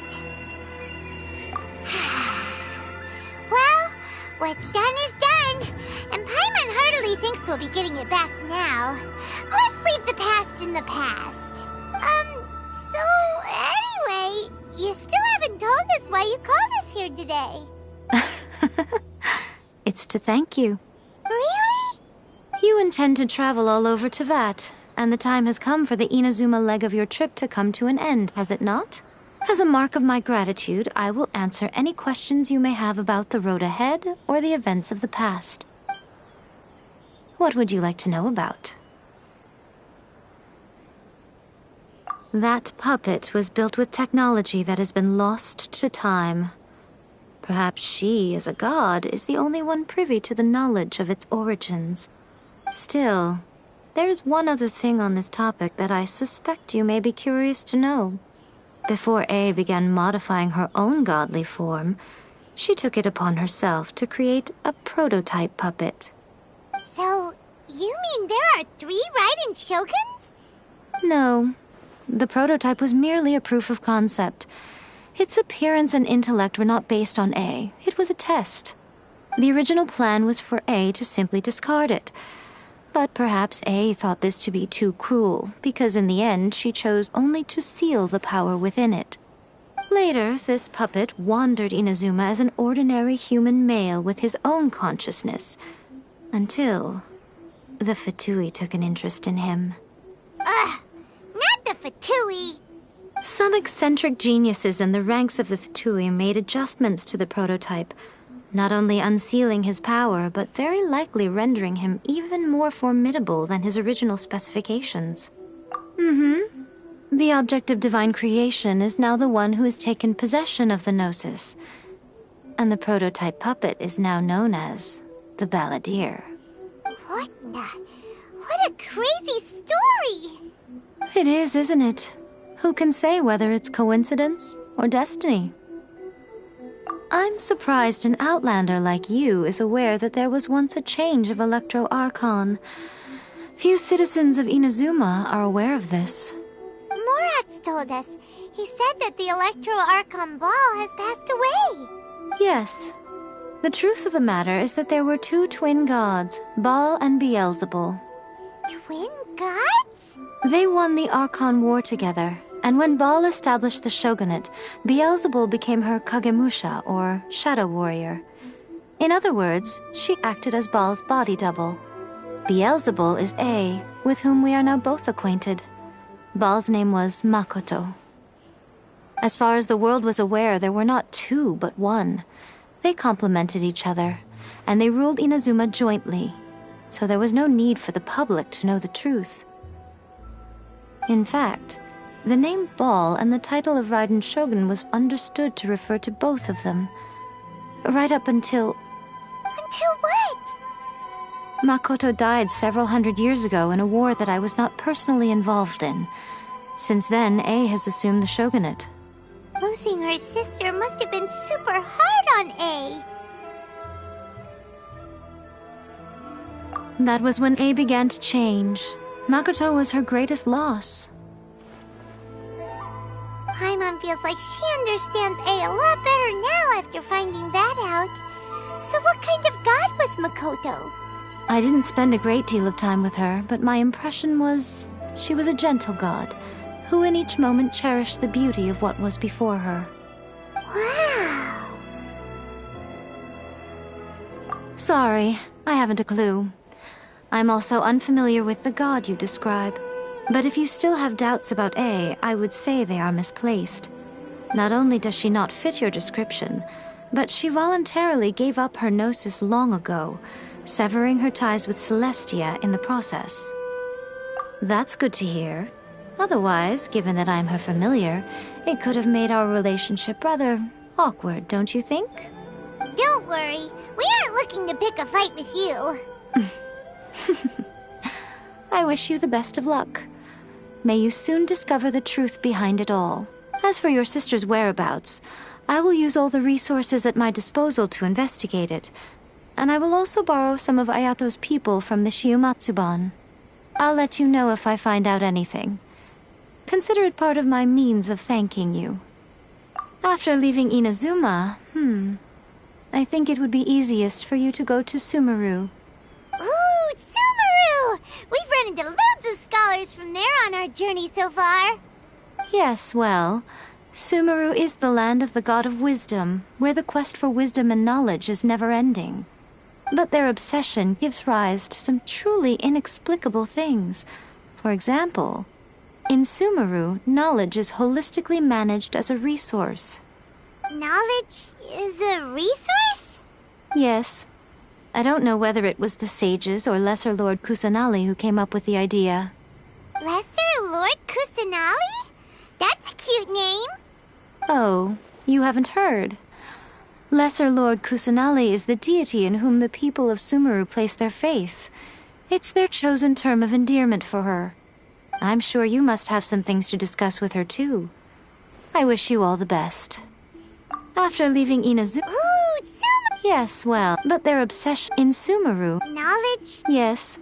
S4: Well, What's done is done. And Paimon heartily thinks we'll be getting it back now. Let's leave the past in the past. So anyway, you still haven't told us why you called us here today.
S7: It's to thank you.
S4: Really?
S7: You intend to travel all over Teyvat, and the time has come for the Inazuma leg of your trip to come to an end, has it not? As a mark of my gratitude, I will answer any questions you may have about the road ahead or the events of the past. What would you like to know about? That puppet was built with technology that has been lost to time. Perhaps she, as a god, is the only one privy to the knowledge of its origins. Still, there is one other thing on this topic that I suspect you may be curious to know. Before A began modifying her own godly form, she took it upon herself to create a prototype puppet.
S4: So, you mean there are 3 Raiden Shoguns?
S7: No. The prototype was merely a proof of concept. Its appearance and intellect were not based on A. It was a test. The original plan was for A to simply discard it. But perhaps A thought this to be too cruel, because in the end she chose only to seal the power within it. Later, this puppet wandered Inazuma as an ordinary human male with his own consciousness, until the Fatui took an interest in him.
S4: Ugh! Not the Fatui!
S7: Some eccentric geniuses in the ranks of the Fatui made adjustments to the prototype, not only unsealing his power, but very likely rendering him even more formidable than his original specifications. The object of divine creation is now the one who has taken possession of the Gnosis, and the prototype puppet is now known as the Balladeer.
S4: What a crazy story!
S7: It is, isn't it? Who can say whether it's coincidence or destiny? I'm surprised an outlander like you is aware that there was once a change of Electro Archon. Few citizens of Inazuma are aware of this.
S4: Morat's told us. He said that the Electro Archon Ball has passed away.
S7: Yes. The truth of the matter is that there were 2 twin gods, Baal and Beelzebul.
S4: Twin gods?
S7: They won the Archon War together, and when Baal established the shogunate, Beelzebul became her Kagemusha, or shadow warrior. In other words, she acted as Baal's body double. Beelzebul is A, with whom we are now both acquainted. Baal's name was Makoto. As far as the world was aware, there were not 2, but 1. They complemented each other, and they ruled Inazuma jointly, so there was no need for the public to know the truth. In fact, the name Baal and the title of Raiden Shogun was understood to refer to both of them. Right up until...
S4: Until what?
S7: Makoto died several hundred years ago in a war that I was not personally involved in. Since then, A has assumed the shogunate.
S4: Losing her sister must have been super hard on A.
S7: That was when A began to change. Makoto was her greatest loss.
S4: Paimon feels like she understands A a lot better now after finding that out. So what kind of god was Makoto?
S7: I didn't spend a great deal of time with her, but my impression was she was a gentle god, who in each moment cherished the beauty of what was before her.
S4: Wow!
S7: Sorry, I haven't a clue. I'm also unfamiliar with the god you describe. But if you still have doubts about A, I would say they are misplaced. Not only does she not fit your description, but she voluntarily gave up her gnosis long ago, severing her ties with Celestia in the process. That's good to hear. Otherwise, given that I'm her familiar, it could have made our relationship rather awkward, don't you think?
S4: Don't worry, we aren't looking to pick a fight with you.
S7: I wish you the best of luck. May you soon discover the truth behind it all. As for your sister's whereabouts, I will use all the resources at my disposal to investigate it, and I will also borrow some of Ayato's people from the Shiumatsuban. I'll let you know if I find out anything. Consider it part of my means of thanking you. After leaving Inazuma, I think it would be easiest for you to go to Sumeru.
S4: Ooh, Sumeru! We've run into loads of scholars from there on our journey so far.
S7: Yes, well, Sumeru is the land of the god of wisdom, where the quest for wisdom and knowledge is never-ending. But their obsession gives rise to some truly inexplicable things. For example, in Sumeru, knowledge is holistically managed as a resource.
S4: Knowledge is a resource?
S7: Yes. I don't know whether it was the sages or Lesser Lord Kusanali who came up with the idea.
S4: Lesser Lord Kusanali? That's a cute name.
S7: Oh, you haven't heard. Lesser Lord Kusanali is the deity in whom the people of Sumeru place their faith. It's their chosen term of endearment for her. I'm sure you must have some things to discuss with her too. I wish you all the best. After leaving Inazu...
S4: Ooh, Sumeru!
S7: Yes, well, but their obsession in Sumeru...
S4: Knowledge?
S7: Yes.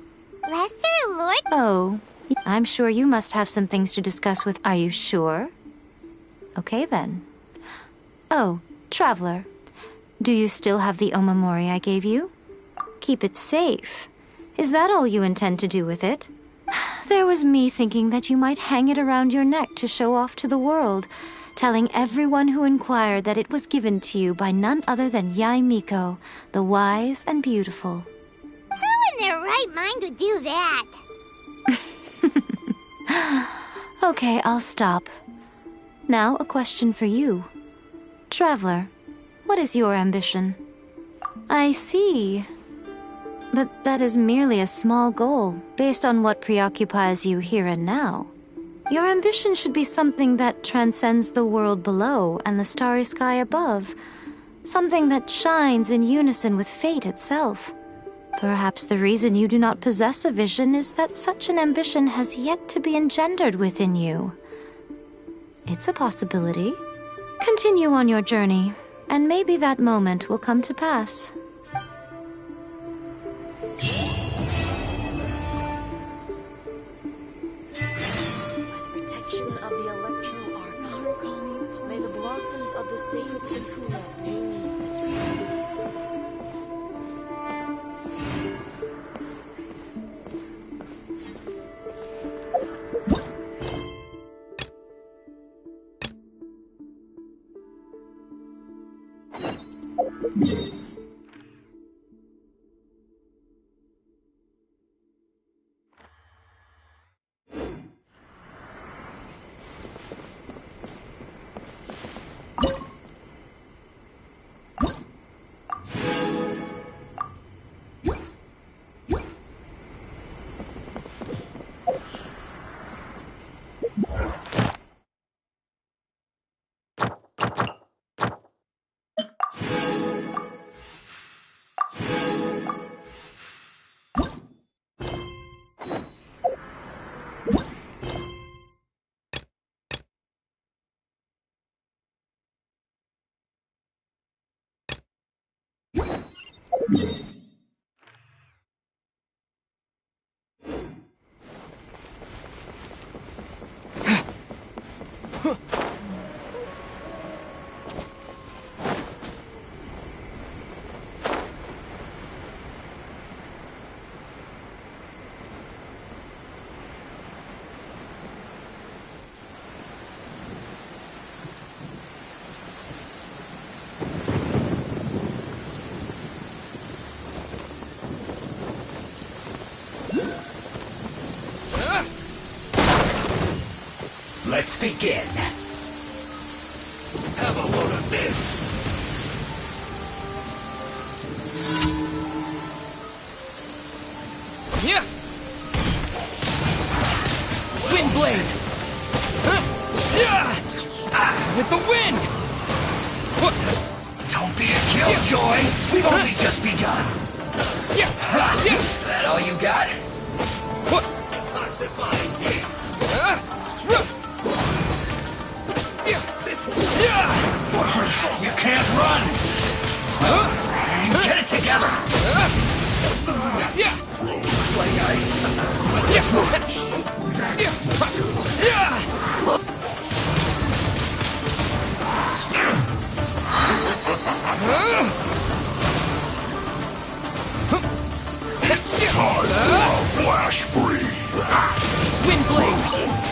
S4: Lesser Lord?
S7: Oh, I'm sure you must have some things to discuss with... Are you sure? Okay, then. Oh, Traveler. Do you still have the Omamori I gave you? Keep it safe. Is that all you intend to do with it? There was me thinking that you might hang it around your neck to show off to the world, telling everyone who inquired that it was given to you by none other than Yae Miko, the wise and beautiful.
S4: Who in their right mind would do that?
S7: Okay, I'll stop. Now, a question for you. Traveler, what is your ambition? I see. But that is merely a small goal, based on what preoccupies you here and now. Your ambition should be something that transcends the world below and the starry sky above. Something that shines in unison with fate itself. Perhaps the reason you do not possess a vision is that such an ambition has yet to be engendered within you. It's a possibility. Continue on your journey, and maybe that moment will come to pass.
S3: Let's begin. Have a load of this.
S1: Yeah. Wind blade. Yeah. With the wind. What?
S3: Don't be a killjoy. We've only just begun.
S1: Yeah.
S3: That all you got?
S1: What?
S3: Toxifying heat. You can't run! Get it together! Looks like
S1: free.
S9: Windblade!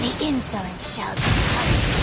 S10: The insolent shall be punished.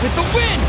S9: With the wind!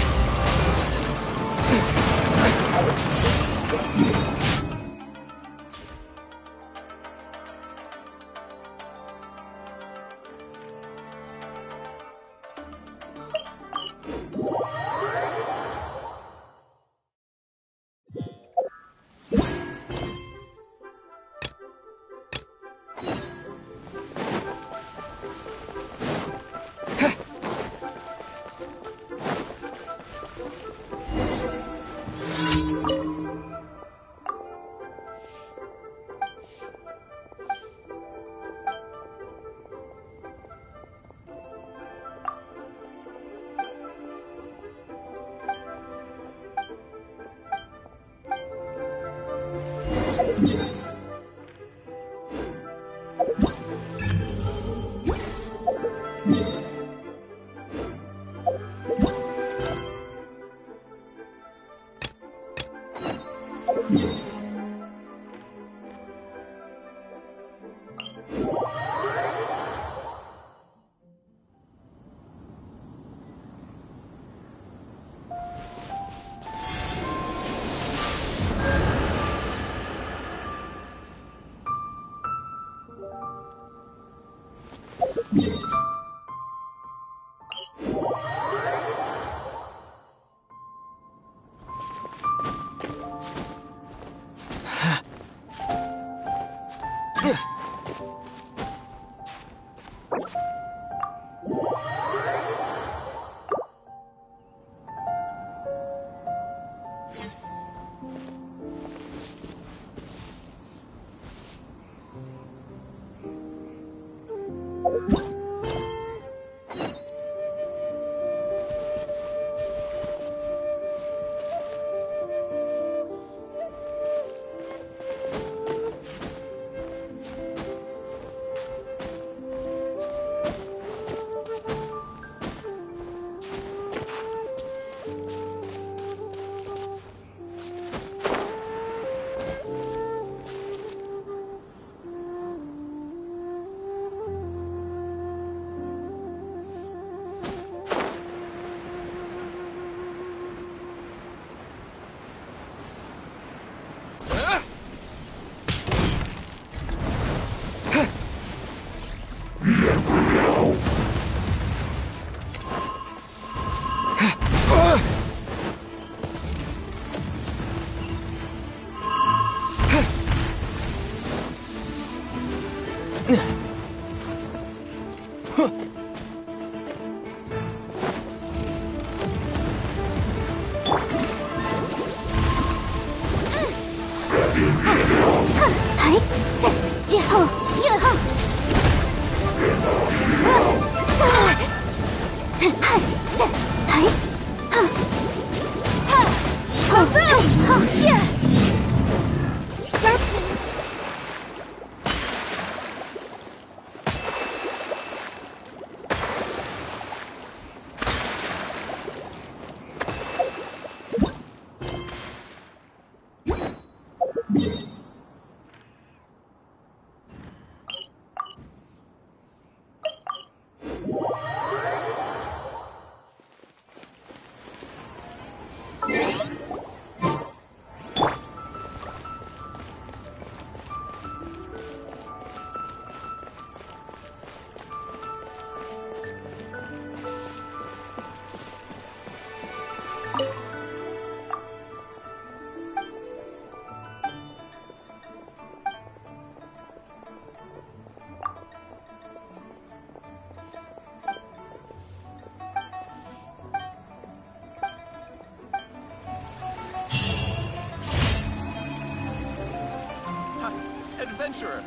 S17: Adventurer,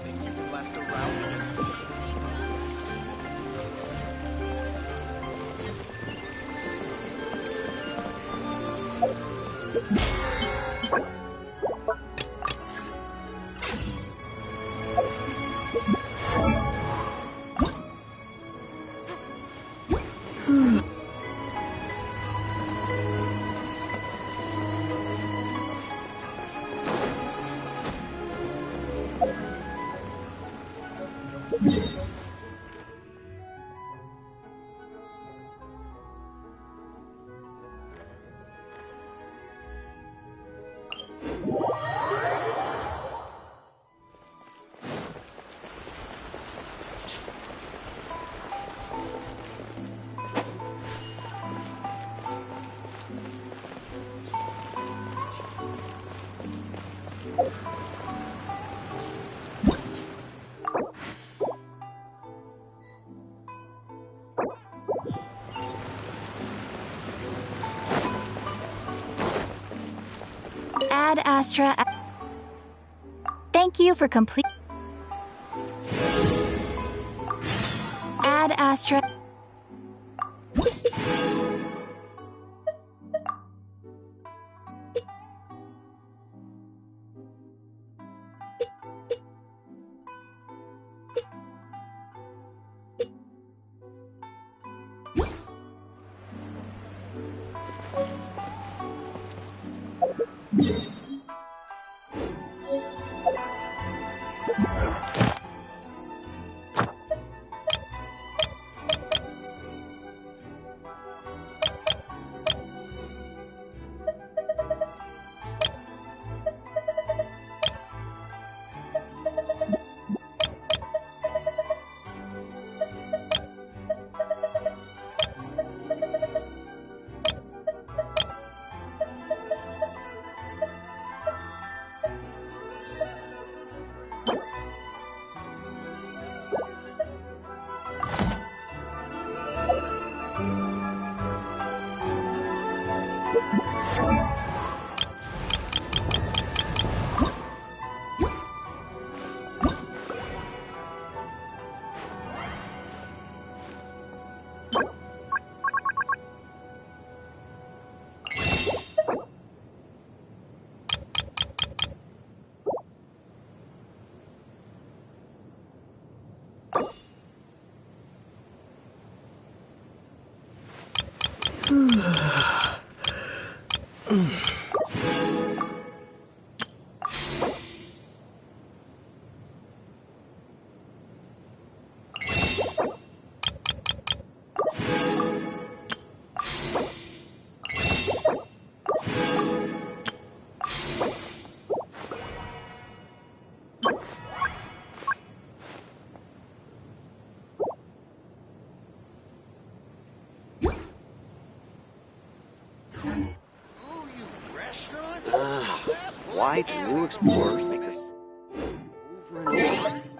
S17: think you can last a round against me?
S18: Ad Astra. Thank you for complete. Ad Astra.
S17: Why do new explorers make this over and over?